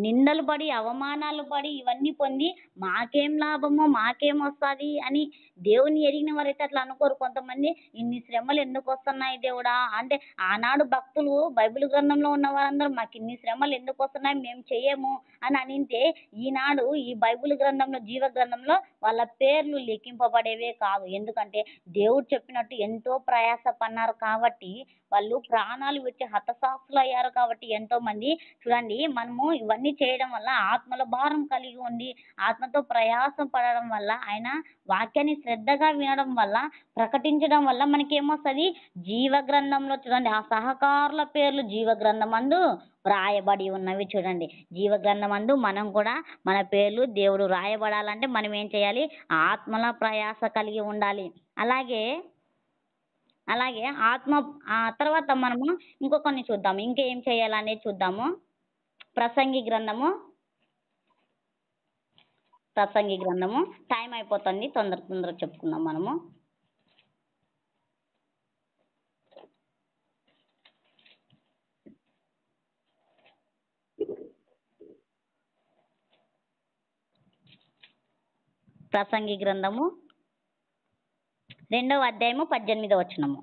నిందలు పడి అవమానాలు పడి ఇవన్నీ పొంది మాకేం లాభము, మాకేం వస్తుంది అని దేవుని ఎరిగిన వారైతే అట్లా అనుకోరు. కొంతమంది ఇన్ని శ్రమలు ఎందుకు వస్తున్నాయి దేవుడా అంటే, ఆనాడు భక్తులు బైబిల్ గ్రంథంలో ఉన్న వారందరూ మాకు ఇన్ని శ్రమలు ఎందుకు వస్తున్నాయి, మేము చేయము అని అనింటే, ఈనాడు ఈ బైబిల్ గ్రంథంలో జీవ గ్రంథంలో వాళ్ళ పేర్లు లిఖింపబడేవే కాదు. ఎందుకంటే దేవుడు చెప్పినట్టు ఎంతో ప్రయాసపడినారు కాబట్టి, వాళ్ళు ప్రాణాలు విడిచి హతసాక్షులు అయ్యారు కాబట్టి ఎంతో మంది. చూడండి, మనము ఇవన్నీ చేయడం వల్ల ఆత్మల భారం కలిగి ఉండి ఆత్మతో ప్రయాసం పడడం వల్ల, ఆయన వాక్యాన్ని శ్రద్ధగా వినడం వల్ల, ప్రకటించడం వల్ల మనకి ఏమొస్తుంది? జీవ గ్రంథంలో చూడండి ఆ సహకారుల పేర్లు జీవ గ్రంథమందు వ్రాయబడి ఉన్నవి. చూడండి, జీవ గ్రంథమందు మనం కూడా మన పేర్లు దేవుడు రాయబడాలంటే మనం ఏం చేయాలి? ఆత్మల ప్రయాస కలిగి ఉండాలి. అలాగే ఆత్మ తర్వాత మనము ఇంకొన్ని చూద్దాము, ఇంకేం చేయాలనేది చూద్దాము. ప్రసంగి గ్రంథము టైం అయిపోతుంది, తొందరగా చెప్పుకుందాం మనము. ప్రసంగి గ్రంథము 2వ అధ్యాయము 18వ వచనము.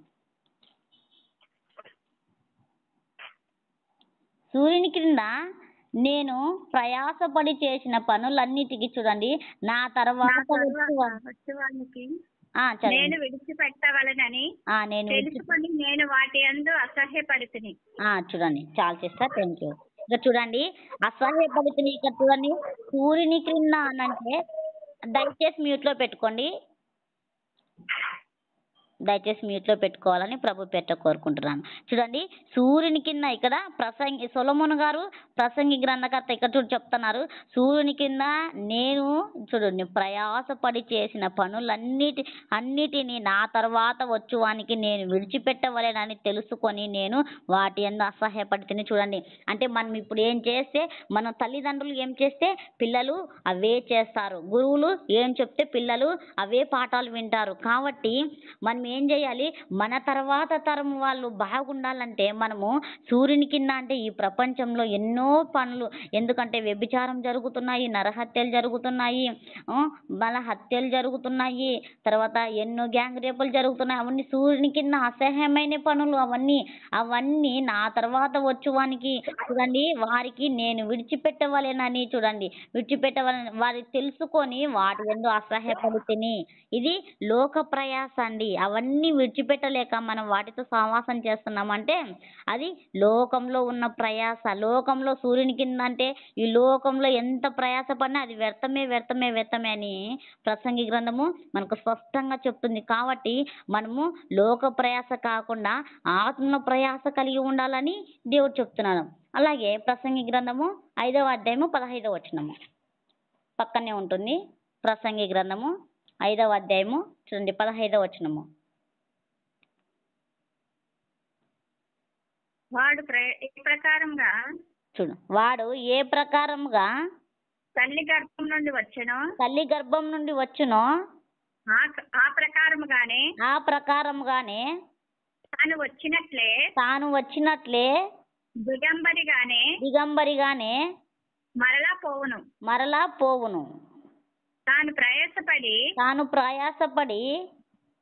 సూర్యుని క్రింద నేను ప్రయాసపడి చేసిన పనులన్నిటికీ చూడండి నా తర్వాత వచ్చేవానికి నేను విడిచిపెట్టవలనని తెలుసుకొని నేను వాటి యందు అసహ్యపడుతుని. చూడండి, చాలా చేస్తా. Thank you. ఇక్కడ చూడండి, అసహ్యపడుతుని. ఇక్కడ చూడండి, సూర్యుని క్రింద అనంటే దయచేసి మ్యూట్లో పెట్టుకోండి. దయచేసి మ్యూట్లో పెట్టుకోవాలని ప్రభు కోరుకుంటున్నాను. చూడండి, సూర్యుని కింద ఇక్కడ సొలొమోను గారు ప్రసంగి గ్రంథకర్త ఇక్కడ చెప్తున్నారు, సూర్యుని కింద నేను చూడండి ప్రయాసపడి చేసిన అన్నిటినీ నా తర్వాత వచ్చువానికి నేను విడిచిపెట్టవలెనని తెలుసుకొని నేను వాటి యందు అసహ్యపడితేనే. చూడండి, అంటే మనం ఇప్పుడు ఏం చేస్తే, మన తల్లిదండ్రులు ఏం చేస్తే పిల్లలు అవే చేస్తారు, గురువులు ఏం చెప్తే పిల్లలు అవే పాఠాలు వింటారు. కాబట్టి మనం ఏం చేయాలి? మన తర్వాత తరం వాళ్ళు బాగుండాలంటే మనము సూర్యుని కింద, అంటే ఈ ప్రపంచంలో ఎన్నో పనులు, ఎందుకంటే వ్యభిచారం జరుగుతున్నాయి, నరహత్యలు జరుగుతున్నాయి, హత్యలు జరుగుతున్నాయి, తర్వాత ఎన్నో గ్యాంగ్ రేపులు జరుగుతున్నాయి. అవన్నీ సూర్యుని కింద అసహ్యమైన పనులు. అవన్నీ నా తర్వాత వచ్చువానికి చూడండి వారికి నేను విడిచిపెట్టవలెనని, చూడండి విడిచిపెట్టవలని వారికి తెలుసుకొని వాటి యందు అసహ్యపడితిని. ఇది లోక ప్రయాస అండి. అవన్నీ విడిచిపెట్టలేక మనం వాటితో సహవాసం చేస్తున్నామంటే అది లోకంలో ఉన్న ప్రయాస. లోకంలో సూర్యుని కింద అంటే ఈ లోకంలో ఎంత ప్రయాస పడినా అది వ్యర్థమే అని ప్రసంగి గ్రంథము మనకు స్పష్టంగా చెప్తుంది. కాబట్టి మనము లోక ప్రయాస కాకుండా ఆత్మ ప్రయాస కలిగి ఉండాలని దేవుడు చెప్తున్నాడు. అలాగే ప్రసంగి గ్రంథము 5వ అధ్యాయము 15వ వచనము పక్కనే ఉంటుంది. ప్రసంగి గ్రంథము 5వ అధ్యాయము చూడండి 15వ వచనము. వాడు ఏ ప్రకారముగా తల్లి గర్భం నుండి వచ్చునో ఆ ప్రకారముగానే తాను వచ్చినట్లే దిగంబరిగానే మరలా పోవును. తాను ప్రయాసపడి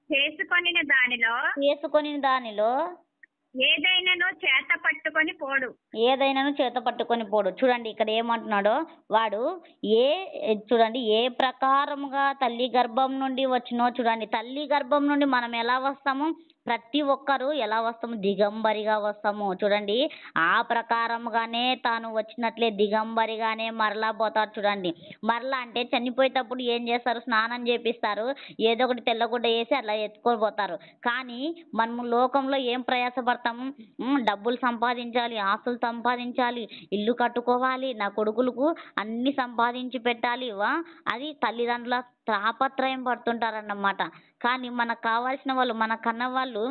చేసుకొని దానిలో ఏదైనాను చేత పట్టుకొని పోడు. చూడండి, ఇక్కడ ఏమంటున్నాడో వాడు చూడండి ఏ ప్రకారముగా తల్లి గర్భం నుండి వచ్చినో. చూడండి, తల్లి గర్భం నుండి మనం ఎలా వస్తాము? ప్రతి ఒక్కరు ఎలా వస్తాము? దిగంబరిగా వస్తాము. చూడండి, ఆ ప్రకారముగానే తాను వచ్చినట్లే దిగంబరిగానే మరలా పోతాడు. చూడండి, మరలా అంటే చనిపోయేటప్పుడు ఏం చేస్తారు? స్నానం చేపిస్తారు, ఏదో ఒకటి తెల్లగుడ్డ వేసి అలా ఎత్తుకొని పోతారు. కానీ మనము లోకంలో ఏం ప్రయాసపడతాము? డబ్బులు సంపాదించాలి, ఆస్తులు సంపాదించాలి, ఇల్లు కట్టుకోవాలి, నా కొడుకులకు అన్ని సంపాదించి పెట్టాలి. అది తల్లిదండ్రుల తాపత్రయం పడుతుంటారన్నమాట. కానీ మనకు కావాల్సిన వాళ్ళు, మన కన్న వాళ్ళు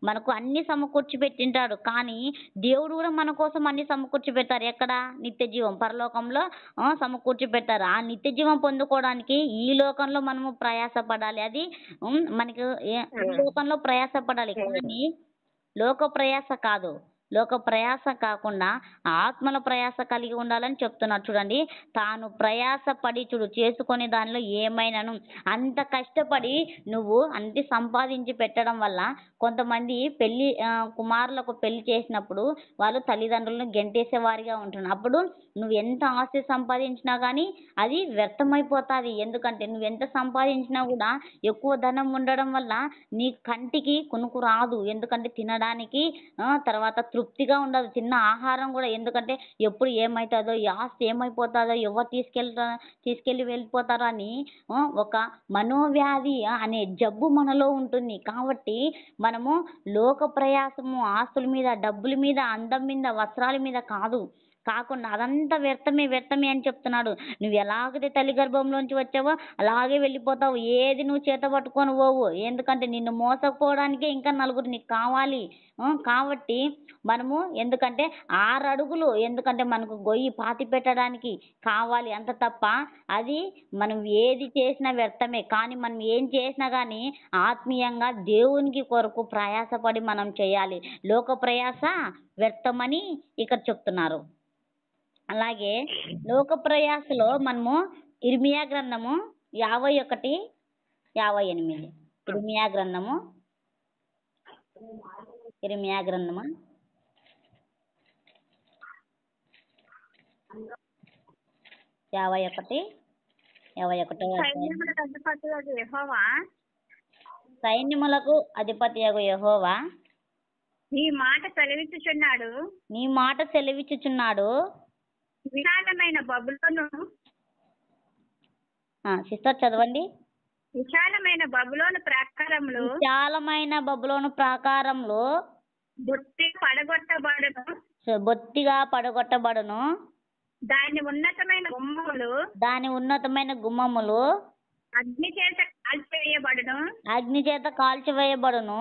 మనకు అన్ని సమకూర్చి పెట్టింటాడు. కానీ దేవుడు కూడా మన కోసం అన్ని సమకూర్చి పెడతారు. ఎక్కడ? నిత్య జీవం పరలోకంలో సమకూర్చి పెడతారు. ఆ నిత్య జీవం పొందుకోవడానికి ఈ లోకంలో మనము ప్రయాసపడాలి. అది మనకు ఈ లోకంలో ప్రయాసపడాలి. కానీ లోక ప్రయాస కాదు, లోక ప్రయాస కాకుండా ఆత్మల ప్రయాస కలిగి ఉండాలని చెప్తున్నాడు. చూడండి, తాను ప్రయాస పడి చూడు చేసుకునే దానిలో ఏమైనాను అంత కష్టపడి నువ్వు అంత సంపాదించి పెట్టడం వల్ల కొంతమంది కుమారులకు పెళ్లి చేసినప్పుడు వాళ్ళు తల్లిదండ్రులను గెంటేసే వారిగా ఉంటున్నారు. అప్పుడు నువ్వు ఎంత ఆస్తి సంపాదించినా కానీ అది వ్యర్థమైపోతుంది. ఎందుకంటే నువ్వు ఎంత సంపాదించినా కూడా ఎక్కువ ధనం ఉండడం వల్ల నీ కంటికి కునుకు రాదు. ఎందుకంటే తినడానికి తర్వాత తృప్తిగా ఉండదు, చిన్న ఆహారం కూడా. ఎందుకంటే ఎప్పుడు ఏమవుతుందో, ఈ ఆస్తి ఏమైపోతుందో, ఎవరు తీసుకెళ్ళి వెళ్ళిపోతారో అని ఒక మనోవ్యాధి అనే జబ్బు మనలో ఉంటుంది. కాబట్టి మనము లోక ప్రయాసము ఆస్తుల మీద, డబ్బుల మీద, అందం మీద, వస్త్రాల మీద కాకుండా అదంతా వ్యర్థమే అని చెప్తున్నాడు. నువ్వు ఎలాగైతే తల్లి గర్భంలోంచి వచ్చావో అలాగే వెళ్ళిపోతావు. ఏది నువ్వు చేత పట్టుకొని పోవు. ఎందుకంటే నిన్ను మోసపోవడానికే ఇంకా నలుగురు నీకు కావాలి. కాబట్టి మనము ఎందుకంటే 6 అడుగులు, ఎందుకంటే మనకు గొయ్యి పాతి పెట్టడానికి కావాలి అంత తప్ప అది మనం ఏది చేసినా వ్యర్థమే. కానీ మనం ఏం చేసినా కానీ ఆత్మీయంగా దేవునికి కొరకు ప్రయాసపడి మనం చేయాలి. లోక ప్రయాస వ్యర్థమని ఇక్కడ చెప్తున్నారు. అలాగే లోక ప్రయాసలో మనము ఇర్మియా గ్రంథము 51:58 ఇర్మియా గ్రంథము 51:51 సైన్యములకు అధిపతియగు యెహోవా నీ మాట సెలవిచ్చుచున్నాడు. విశాలమైన బబులోను సిస్టర్ చదవండి. విశాలమైన బబులోను ప్రాకారములు బొత్తిగా పడగొట్టబడును. దాని ఉన్నతమైన గుమ్మములు అగ్ని చేత కాల్చివేయబడును.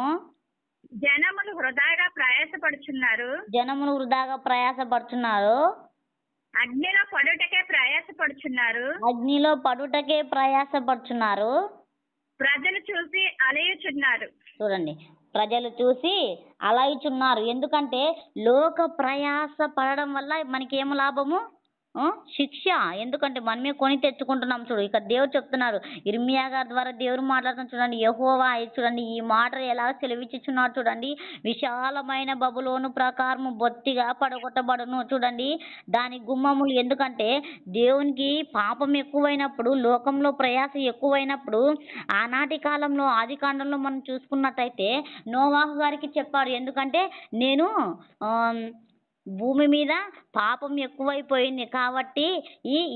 జనములు వృధాగా ప్రయాసపడుచున్నారు. అగ్నిలో పడుటకే ప్రయాసపడుచున్నారు. ప్రజలు చూసి అలయుచున్నారు. చూడండి, ప్రజలు చూసి అలయుచున్నారు. ఎందుకంటే లోక ప్రయాస పడడం వల్ల మనకి ఏం లాభము? శిక్ష. ఎందుకంటే మనమే కొని తెచ్చుకుంటున్నాం. చూడు, ఇక్కడ దేవుడు చెప్తున్నారు, ఇర్మియా గారి ద్వారా దేవుడు మాట్లాడుతున్నారు. చూడండి, యెహోవా చూడండి ఈ మాట ఎలా సెలవిచ్చుచున్నాడు. చూడండి, విశాలమైన బబులోను ప్రకారము బొత్తిగా పడగొట్టబడును. చూడండి, దాని గుమ్మములు. ఎందుకంటే దేవునికి పాపం ఎక్కువైనప్పుడు, లోకంలో ప్రయాస ఎక్కువైనప్పుడు, ఆనాటి కాలంలో ఆది కాండంలో మనం చూసుకున్నట్టయితే నోవాహు గారికి చెప్పాడు. ఎందుకంటే నేను భూమి మీద పాపం ఎక్కువైపోయింది కాబట్టి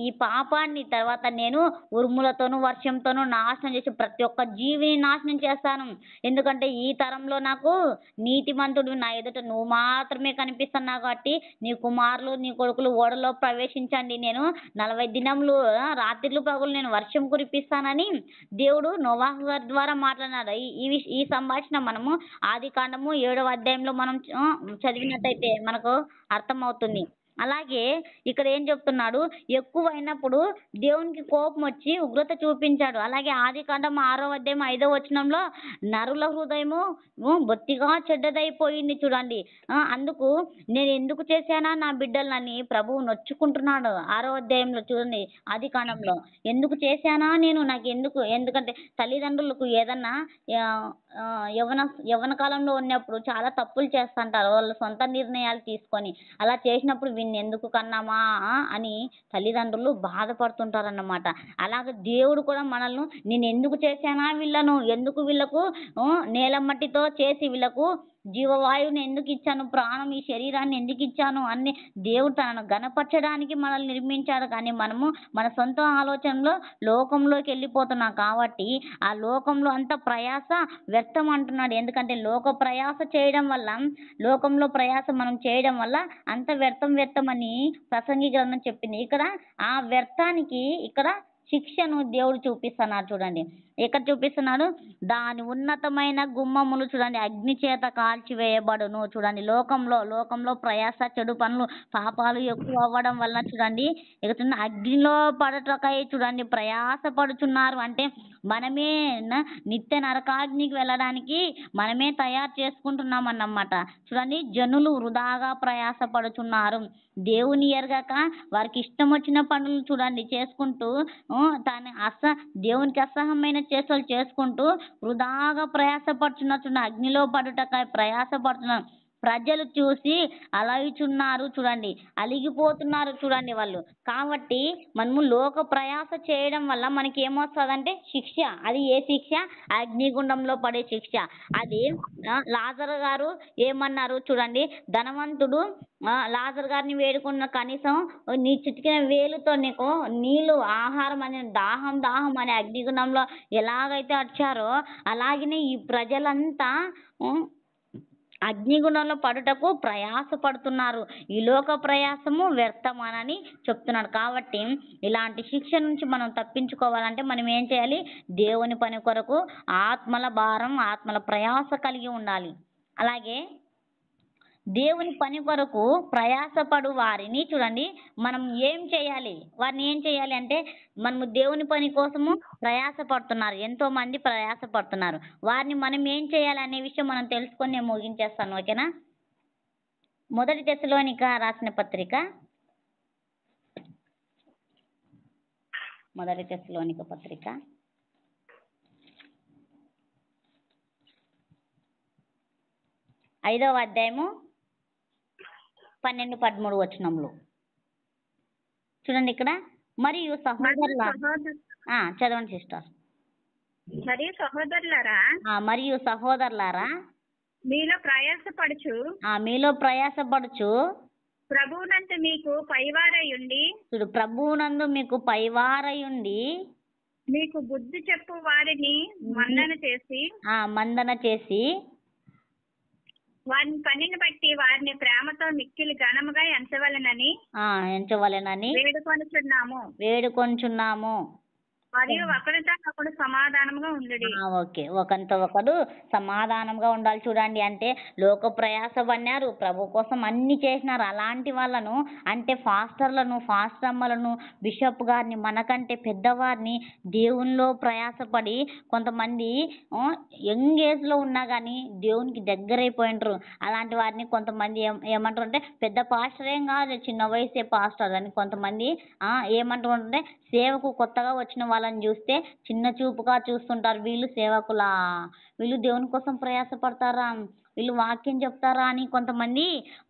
ఈ పాపాన్ని తర్వాత నేను ఉరుములతోనూ వర్షంతోనూ నాశనం చేసి ప్రతి ఒక్క జీవిని నాశనం చేస్తాను. ఎందుకంటే ఈ తరంలో నాకు నీతిమంతుడు నా ఎదుట నువ్వు మాత్రమే కనిపిస్తున్నావు కాబట్టి నీ కుమారులు నీ కొడుకులు ఓడలో ప్రవేశించండి, నేను 40 దినములు రాత్రిళ్ళు పగులు నేను వర్షం కురిపిస్తానని దేవుడు నోవాహు గారి ద్వారా మాట్లాడినాడు. ఈ సంభాషణ మనము ఆది కాండము 7వ అధ్యాయంలో మనం చదివినట్టయితే మనకు అర్థమవుతుంది. అలాగే ఇక్కడ ఏం చెప్తున్నాడు, ఎక్కువైనప్పుడు దేవునికి కోపం వచ్చి ఉగ్రత చూపించాడు. అలాగే ఆది కాండం 6వ అధ్యాయం 5వ వచనంలో నరుల హృదయము బొత్తిగా చెడ్డదైపోయింది. చూడండి, అందుకు నేను ఎందుకు చేశానా నా బిడ్డలని ప్రభువు నొచ్చుకుంటున్నాడు. 6వ అధ్యాయంలో చూడండి, ఆది కాండంలో ఎందుకు చేశానా నేను, నాకు ఎందుకంటే తల్లిదండ్రులకు ఏదన్నా యవ్వన కాలంలో ఉన్నప్పుడు చాలా తప్పులు చేస్తుంటారు, వాళ్ళ సొంత నిర్ణయాలు తీసుకొని. అలా చేసినప్పుడు వీడిని ఎందుకు కన్నామా అని తల్లిదండ్రులు బాధపడుతుంటారన్నమాట. అలాగే దేవుడు కూడా మనల్ని నేను ఎందుకు చేశానా వీళ్ళను, ఎందుకు వీళ్ళకు నేల మట్టితో చేసి వీళ్ళకు జీవవాయువుని ఎందుకు ఇచ్చాను, ప్రాణం ఈ శరీరాన్ని ఎందుకు ఇచ్చాను అని దేవుడు తనను గణపరచడానికి మనల్ని నిర్మించాడు. కానీ మనము మన సొంత ఆలోచనలో లోకంలోకి వెళ్ళిపోతున్నాం కాబట్టి ఆ లోకంలో అంత ప్రయాస వ్యర్థం అంటున్నాడు. ఎందుకంటే లోక ప్రయాస చేయడం వల్ల, లోకంలో ప్రయాస మనం చేయడం వల్ల అంత వ్యర్థం అని ప్రసంగి గ్రంథం చెప్పింది. ఇక్కడ ఆ వ్యర్థానికి ఇక్కడ శిక్షను దేవుడు చూపిస్తున్నాడు. చూడండి ఎక్కడ చూపిస్తున్నాడు, దాని ఉన్నతమైన గుమ్మములు చూడండి అగ్ని చేత కాల్చివేయబడును. చూడండి లోకంలో ప్రయాస, చెడు పనులు, పాపాలు ఎక్కువ అవ్వడం వల్ల చూడండి ఇక అగ్నిలో పడటకై చూడండి ప్రయాస పడుచున్నారు. అంటే మనమే నిత్య నరకాగ్నికి వెళ్ళడానికి మనమే తయారు చేసుకుంటున్నాం అన్నమాట. చూడండి జనులు వృధాగా ప్రయాస పడుచున్నారు. దేవుని ఎరగక వారికి ఇష్టం వచ్చిన పనులు చూడండి చేసుకుంటూ దేవునికి అసహ్యమైన చేష్టలు చేసుకుంటూ వృధాగా ప్రయాసపడుతున్నట్టు అగ్నిలో పడుటకై ప్రయాసపడుతున్నారు. ప్రజలు చూసి అలయుచున్నారు. చూడండి అలిగిపోతున్నారు చూడండి వాళ్ళు. కాబట్టి మనము లోక ప్రయాస చేయడం వల్ల మనకి ఏమొస్తుందంటే శిక్ష. అది ఏ శిక్ష? అగ్నిగుండంలో పడే శిక్ష. అది లాజరు గారు ఏమన్నారు చూడండి, ధనవంతుడు లాజరు గారిని వేడుకున్న కనీసం నీ చిటికిన వేలుతో నీకు నీళ్ళు ఆహారం అని దాహం అనే అగ్నిగుండంలో ఎలాగైతే వచ్చారో అలాగనే ఈ ప్రజలంతా అగ్నిగుండంలో పడుటకు ప్రయాసపడుతున్నారు. ఈ లోక ప్రయాసము వ్యర్థమనని చెప్తున్నాడు. కాబట్టి ఇలాంటి శిక్ష నుంచి మనం తప్పించుకోవాలంటే మనం ఏం చేయాలి? దేవుని పని కొరకు ఆత్మల భారం, ఆత్మల ప్రయాస కలిగి ఉండాలి. అలాగే దేవుని పని కొరకు ప్రయాసపడు వారిని చూడండి మనం ఏం చేయాలి, వారిని ఏం చేయాలి అంటే మనము దేవుని పని కోసము ప్రయాసపడుతున్నారు, ఎంతోమంది ప్రయాసపడుతున్నారు. వారిని మనం ఏం చేయాలి అనే విషయం మనం తెలుసుకొని నేను ముగించేస్తాను. ఓకేనా? మొదటి తెస్సలోనిక రాసిన పత్రిక, మొదటి తెస్సలోనిక పత్రిక 5వ అధ్యాయము 12-13 వచనములు చూడండి. ఇక్కడ మరియు చదవండి సిస్టర్. మరియు సహోదరులారా మీలో ప్రయాసపడుచు ప్రభువునందు మీకు పైవారయుండి చూడు ప్రభువునందు మీకు పైవారయుండి మీకు బుద్ధి చెప్పు వారిని మందన చేసి వారి పనిని బట్టి వారిని ప్రేమతో మిక్కిలి ఘనముగా ఎంచవలెనని వేడుకొనుచున్నాము. మరియు ఒకరితో ఒకడు సమాధానంగా ఉండుడి. ఓకే, ఒకరితో ఒకడు సమాధానంగా ఉండాలి. చూడండి అంటే లోక ప్రయాస పడినారు, ప్రభు కోసం అన్ని చేసినారు. అలాంటి వాళ్ళను అంటే ఫాస్టర్లను బిషప్ గారిని మనకంటే పెద్దవారిని దేవునిలో ప్రయాసపడి కొంతమంది యంగ్ ఏజ్లో ఉన్నా కానీ దేవునికి దగ్గరైపోయినారు. అలాంటి వారిని కొంతమంది ఏమంటారు అంటే పెద్ద పాస్టర్ ఏం కాదు, చిన్న వయసే పాస్టర్ అని కొంతమంది ఏమంటారు అంటే సేవకు కొత్తగా వచ్చిన వాళ్ళని చూస్తే చిన్న చూపుగా చూస్తుంటారు. వీళ్ళు సేవకులా, వీళ్ళు దేవుని కోసం ప్రయాసపడతారా, వీళ్ళు వాక్యం చెప్తారా అని కొంతమంది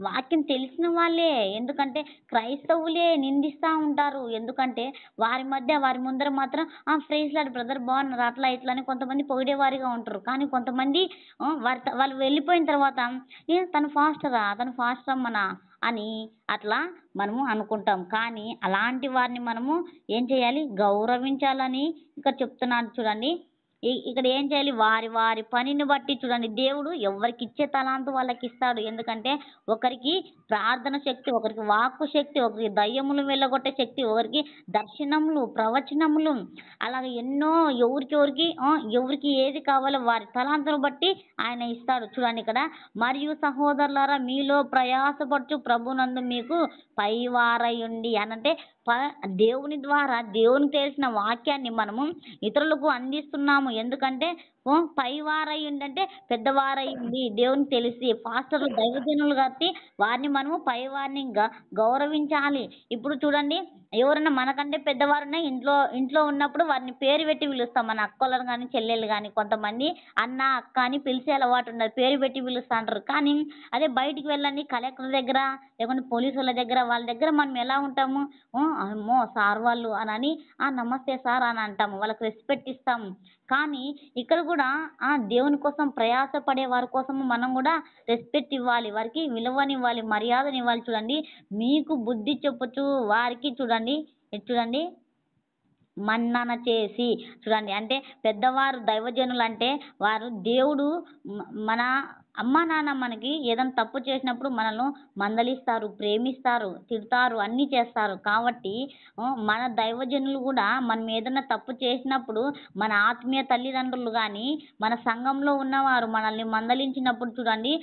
వాక్యం తెలిసిన వాళ్ళే, ఎందుకంటే క్రైస్తవులే నిందిస్తూ ఉంటారు. ఎందుకంటే వారి ముందర మాత్రం ప్రైజ్ లార్డ్ బ్రదర్ బాగున్నారు అట్లా ఇట్లా అని కొంతమంది పొగిడేవారిగా ఉంటారు. కానీ కొంతమంది వాళ్ళు వెళ్ళిపోయిన తర్వాత తను ఫాస్టర్ అమ్మనా అని అట్లా మనము అనుకుంటాం. కానీ అలాంటి వారిని మనము ఏం చేయాలి? గౌరవించాలని ఇక్కడ చెప్తున్నాడు. చూడండి ఇక్కడ ఏం చేయాలి? వారి పనిని బట్టి చూడండి దేవుడు ఎవరికి ఇచ్చే తలాంతు వాళ్ళకి ఇస్తాడు. ఎందుకంటే ఒకరికి ప్రార్థన శక్తి, ఒకరికి వాక్కు శక్తి, ఒకరికి దయ్యములు వెళ్ళగొట్టే శక్తి, ఒకరికి దర్శనములు, ప్రవచనములు, అలాగే ఎన్నో ఎవరికి ఏది కావాలో వారి తలాంతును బట్టి ఆయన ఇస్తాడు. చూడండి ఇక్కడ మరియు సహోదరులారా మీలో ప్రయాసపడుచు ప్రభునందు మీకు పైవారయుండి అనంటే దేవుని ద్వారా దేవునికి తెలిసిన వాక్యాన్ని మనము ఇతరులకు అందిస్తున్నాము. ఎందుకంటే పైవారై ఉండంటే పెద్దవారై ఉండి దేవుని తెలిసి పాస్టర్లు దైవజనులు కాబట్టి వారిని మనము పైవారిని గౌరవించాలి. ఇప్పుడు చూడండి, ఎవరైనా మనకంటే పెద్దవారున్నా ఇంట్లో ఉన్నప్పుడు వారిని పేరు పెట్టి పిలుస్తాం. మన అక్కలను కానీ చెల్లెళ్ళు కానీ కొంతమంది అన్న అక్క అని పిలిచే అలవాటు ఉన్నది, పేరు పెట్టి పిలుస్తూ అంటారు. కానీ అదే బయటికి వెళ్ళండి, కలెక్టర్ దగ్గర లేకుంటే పోలీసుల దగ్గర వాళ్ళ దగ్గర మనం ఎలా ఉంటాము, అమ్మో సార్ వాళ్ళు అని నమస్తే సార్ అని అంటాము, వాళ్ళకి రెస్పెక్ట్ ఇస్తాము. కానీ ఇక్కడ కూడా దేవుని కోసం ప్రయాసపడే వారి కోసము మనం కూడా రెస్పెక్ట్ ఇవ్వాలి, వారికి విలువనివ్వాలి, మర్యాదనివ్వాలి. చూడండి, మీకు బుద్ధి చెప్పొచ్చు వారికి చూడండి మన్నన చేసి చూడండి. అంటే పెద్దవారు దైవజనులు అంటే వారు దేవుడు మన అమ్మ నాన్న మనకి ఏదైనా తప్పు చేసినప్పుడు మనల్ని మందలిస్తారు, ప్రేమిస్తారు, తిడతారు, అన్నీ చేస్తారు. కాబట్టి మన దైవజనులు కూడా మనం ఏదైనా తప్పు చేసినప్పుడు మన ఆత్మీయ తల్లిదండ్రులు కానీ మన సంఘంలో ఉన్నవారు మనల్ని మందలించినప్పుడు చూడండి,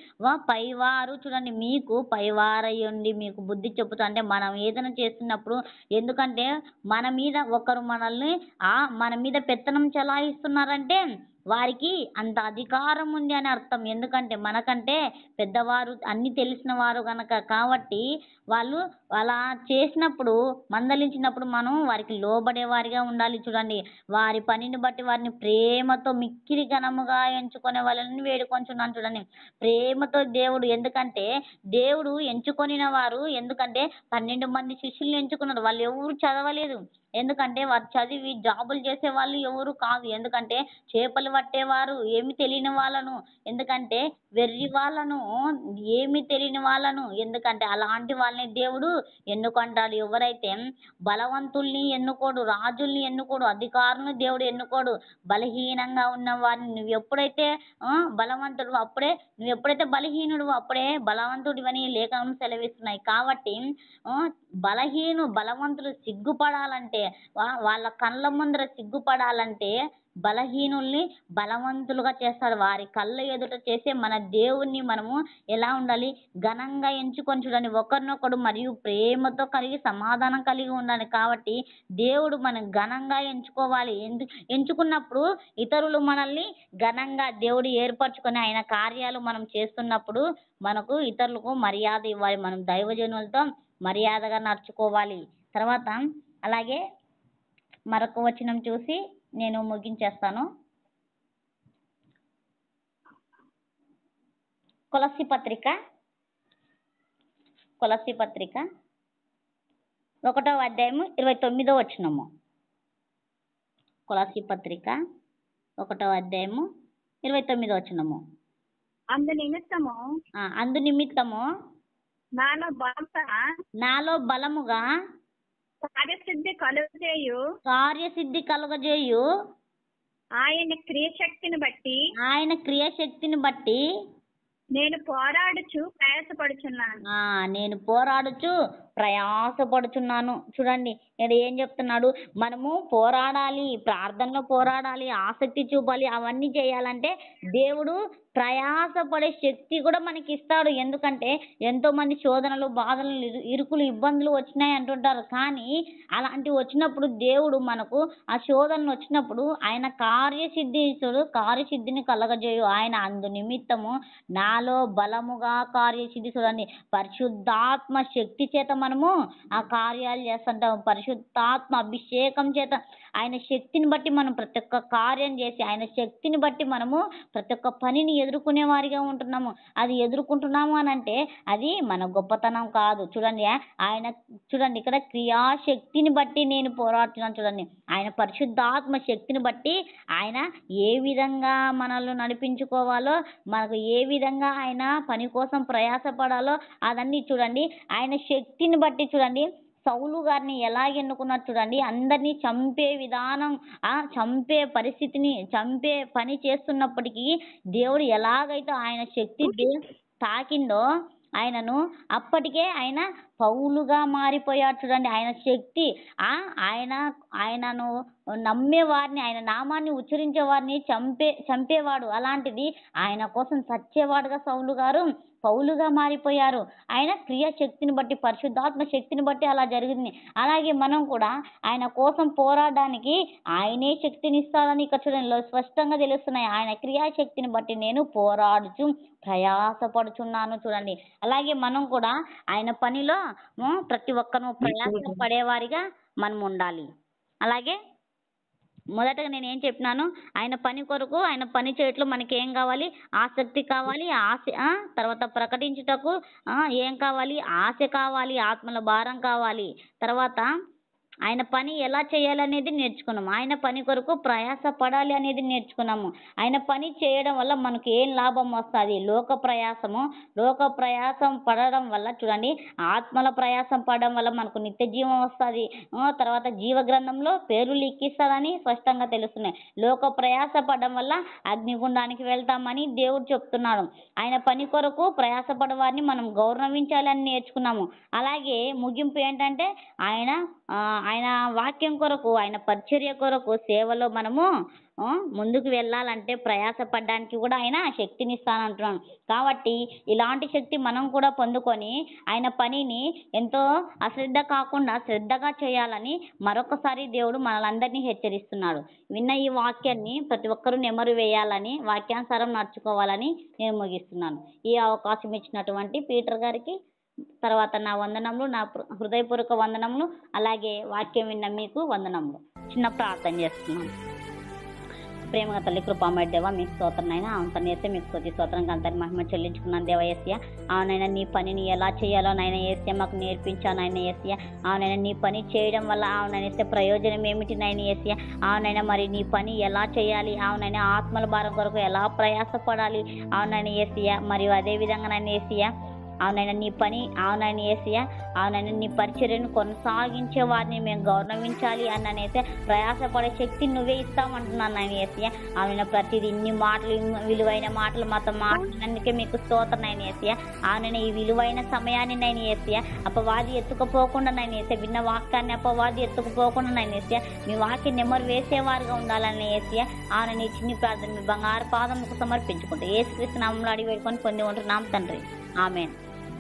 పైవారు చూడండి మీకు పైవారయ్యండి మీకు బుద్ధి చెప్పుతా. అంటే మనం ఏదైనా చేస్తున్నప్పుడు, ఎందుకంటే మన మీద ఒకరు మన మీద పెత్తనం చెలాయిస్తున్నారంటే వారికి అంత అధికారం ఉంది అని అర్థం. ఎందుకంటే మనకంటే పెద్దవారు అన్నీ తెలిసిన వారు కనుక. కాబట్టి వాళ్ళు అలా చేసినప్పుడు, మందలించినప్పుడు మనం వారికి లోబడేవారిగా ఉండాలి. చూడండి, వారి పనిని బట్టి వారిని ప్రేమతో మిక్కిలి ఘనముగా ఎంచుకునే వాళ్ళని వేడుకొంచున్నాను. చూడండి, ప్రేమతో దేవుడు, ఎందుకంటే దేవుడు ఎంచుకొనిన వారు, ఎందుకంటే 12 మంది శిష్యుల్ని ఎంచుకున్నారు. వాళ్ళు ఎవరు చదవలేదు, ఎందుకంటే వారు చదివి జాబులు చేసే వాళ్ళు ఎవరు కాదు. ఎందుకంటే చేపలు పట్టేవారు, ఏమి తెలియని వాళ్ళను, ఎందుకంటే వెర్రి వాళ్ళను, ఏమి తెలియని వాళ్ళను, ఎందుకంటే అలాంటి వాళ్ళని దేవుడు ఎన్నుకుంటాడు. ఎవరైతే బలవంతుల్ని ఎన్నుకోడు, రాజుల్ని ఎన్నుకోడు, అధికారులను దేవుడు ఎన్నుకోడు. బలహీనంగా ఉన్న వారిని నువ్వు ఎప్పుడైతే బలవంతుడు అప్పుడే, నువ్వు ఎప్పుడైతే బలహీనుడు అప్పుడే బలవంతుడివని లేఖనం సెలవిస్తున్నాయి. కాబట్టి బలవంతులు సిగ్గుపడాలంటే, వాళ్ళ కళ్ళ ముందర సిగ్గుపడాలంటే బలహీనుల్ని బలవంతులుగా చేస్తాడు. వారి కళ్ళ ఎదుట చేసే మన దేవుణ్ణి మనము ఎలా ఉండాలి, ఘనంగా ఎంచుకొని చూడండి, ఒకరినొకడు మరియు ప్రేమతో కలిగి సమాధానం కలిగి ఉండాలి. కాబట్టి దేవుడు మనం ఘనంగా ఎంచుకోవాలి. ఎంచుకున్నప్పుడు ఇతరులు మనల్ని ఘనంగా దేవుడు ఏర్పరచుకొని ఆయన కార్యాలు మనం చేస్తున్నప్పుడు మనకు ఇతరులకు మర్యాద ఇవ్వాలి. మనం దైవజనులతో మర్యాదగా నడుచుకోవాలి. తర్వాత అలాగే మరొక వచనం చూసి నేను ముగించేస్తాను. కొలస్సీ పత్రిక 1వ అధ్యాయము 29వ వచనము. కొలస్సీ పత్రిక 1వ అధ్యాయము 29వ వచనము. అందు నిమిత్తము నాలో బలముగా కార్యసిద్ధి కలుగజేయు ఆయన క్రియాశక్తిని బట్టి నేను పోరాడుచు ప్రయాసపడుచున్నాను. చూడండి, ఇక్కడ ఏం చెప్తున్నాడు, మనము పోరాడాలి, ప్రార్థనలో పోరాడాలి, ఆసక్తి చూపాలి, అవన్నీ చేయాలంటే దేవుడు ప్రయాసపడే శక్తి కూడా మనకి ఇస్తాడు. ఎందుకంటే ఎంతోమంది శోధనలు, బాధలు, ఇరుకులు, ఇబ్బందులు వచ్చినాయి అంటుంటారు. కానీ అలాంటివి వచ్చినప్పుడు దేవుడు మనకు ఆ శోధనలు వచ్చినప్పుడు ఆయన కార్యసిద్ధిని కలగజేయు ఆయన అందు నిమిత్తము నాలో బలముగా కార్యసిద్ధి. చూడండి, పరిశుద్ధాత్మ శక్తి చేత మనము ఆ కార్యాలు చేస్తుంటాం. పరిశుద్ధాత్మ అభిషేకం చేత ఆయన శక్తిని బట్టి మనం ప్రతి ఒక్క కార్యం చేసి, ఆయన శక్తిని బట్టి మనము ప్రతి ఒక్క పనిని ఎదుర్కొనే వారిగా ఉంటున్నాము. అది ఎదుర్కొంటున్నాము అని అంటే అది మన గొప్పతనం కాదు. చూడండి, ఇక్కడ క్రియాశక్తిని బట్టి నేను పోరాడుతున్నాను. చూడండి, ఆయన పరిశుద్ధాత్మ శక్తిని బట్టి ఆయన ఏ విధంగా మనల్ని నడిపించుకోవాలో, మనకు ఏ విధంగా ఆయన పని కోసం ప్రయాసపడాలో అదన్నీ చూడండి. ఆయన శక్తిని బట్టి చూడండి, సౌలు గారిని ఎలా ఎన్నుకున్నారు చూడండి. అందరినీ చంపే విధానం, చంపే పరిస్థితిని, చంపే పని చేస్తున్నప్పటికీ దేవుడు ఎలాగైతే ఆయన శక్తి తాకిందో ఆయనను, అప్పటికే ఆయన పౌలుగా మారిపోయాడు. చూడండి, ఆయన శక్తి ఆయనను నమ్మే వారిని, ఆయన నామాన్ని ఉచ్చరించే వారిని చంపేవాడు. అలాంటిది ఆయన కోసం చచ్చేవాడుగా సౌలు గారు పౌలుగా మారిపోయారు. ఆయన క్రియాశక్తిని బట్టి, పరిశుద్ధాత్మ శక్తిని బట్టి అలా జరిగింది. అలాగే మనం కూడా ఆయన కోసం పోరాడడానికి ఆయనే శక్తిని ఇస్తాడని ఇక్కడ చూడండి స్పష్టంగా తెలుస్తున్నాయి. ఆయన క్రియాశక్తిని బట్టి నేను పోరాడుచు ప్రయాసపడుచున్నాను. చూడండి, అలాగే మనం కూడా ఆయన పనిలో ప్రతి ఒక్కరూ ప్రయాస పడేవారిగా మనం ఉండాలి. అలాగే మొదటగా నేను ఏం చెప్పినాను, ఆయన పని కొరకు, ఆయన పని చేయట్లో మనకి ఏం కావాలి? ఆసక్తి కావాలి, తర్వాత ప్రకటించుటకు ఏం కావాలి? ఆశ కావాలి, ఆత్మల భారం కావాలి. తర్వాత ఆయన పని ఎలా చేయాలనేది నేర్చుకున్నాము. ఆయన పని కొరకు ప్రయాస పడాలి అనేది నేర్చుకున్నాము. ఆయన పని చేయడం వల్ల మనకు ఏం లాభం వస్తుంది? లోక ప్రయాసం పడడం వల్ల చూడండి, ఆత్మల ప్రయాసం పడడం వల్ల మనకు నిత్య జీవం వస్తుంది. తర్వాత జీవ గ్రంథంలో పేర్లు లిఖిస్తారని స్పష్టంగా తెలుస్తున్నాయి. లోక ప్రయాస పడడం వల్ల అగ్నిగుండానికి వెళ్తామని దేవుడు చెప్తున్నాడు. ఆయన పని కొరకు ప్రయాసపడే వారిని మనం గౌరవించాలని నేర్చుకున్నాము. అలాగే ముగింపు ఏంటంటే ఆయన వాక్యం కొరకు, ఆయన పరిచర్య కొరకు, సేవలో మనము ముందుకు వెళ్ళాలంటే ప్రయాసపడడానికి కూడా ఆయన శక్తిని ఇస్తానంటున్నాను. కాబట్టి ఇలాంటి శక్తి మనం కూడా పొందుకొని ఆయన పనిని ఎంతో అశ్రద్ధ కాకుండా శ్రద్ధగా చేయాలని మరొకసారి దేవుడు మనలందరినీ హెచ్చరిస్తున్నాడు. విన్న ఈ వాక్యాన్ని ప్రతి ఒక్కరూ నెమరు వేయాలని, వాక్యానుసారం నడుచుకోవాలని నేను ముగిస్తున్నాను. ఈ అవకాశం ఇచ్చినటువంటి పీటర్ గారికి తర్వాత నా వందనములు, నా హృదయపూర్వక వందనములు, అలాగే వాక్యం విన్న మీకు వందనములు. చిన్న ప్రార్థన చేస్తున్నాను. ప్రేమగా తల్లి కృపామయ దేవ, మీకు స్తోత్రనైనా అవునైతే మీకు స్తుతి స్తోత్రం గంతని మహిమ చెల్లించుకున్నాను దేవ యేసయ్య. అవునైనా నీ పనిని ఎలా చేయాలో నాయన యేసయ్య మాకు నేర్పించాను ఆయన యేసయ్య. అవునైనా నీ పని చేయడం వల్ల అవునైనా ప్రయోజనం ఏమిటి నాయన యేసయ్య? అవునైనా మరి నీ పని ఎలా చేయాలి? అవునైనా ఆత్మల భారం కొరకు ఎలా ప్రయాసపడాలి? అవునైనా యేసయ్య. మరియు అదేవిధంగా నాయన యేసయ్య, అవునైనా నీ పని, అవునైనా యేసయ్య, అవునైనా నీ పరిచర్యను కొనసాగించే వారిని మేము గౌరవించాలి అన్ననైతే ప్రయాసపడే శక్తిని నువ్వే ఇస్తామంటున్నాను నాయన యేసయ్య. అవునైనా ప్రతిదీ ఇన్ని మాటలు, విలువైన మాటలు మాతో మాట్లాడినందుకే మీకు స్తోత్రం నాయన యేసయ్య. అవునైనా ఈ విలువైన సమయాన్ని నాయన యేసయ్య అపవాది ఎత్తుకుపోకుండా నాయన యేసయ్య, విన్న వాక్యాన్ని అపవాది ఎత్తుకుపోకుండా నాయన యేసయ్య మీ వాక్యం నెమరు వేసేవారుగా ఉండాలని యేసయ్య. అవునైనా ఈ చిన్ని ప్రార్థన మీ బంగారు పాదముకు సమర్పించుకుంటూ యేసుక్రీస్తు నామములో అడిగి వేడుకొని పొంది ఉంటున్నాం తండ్రి. ఆమేన్.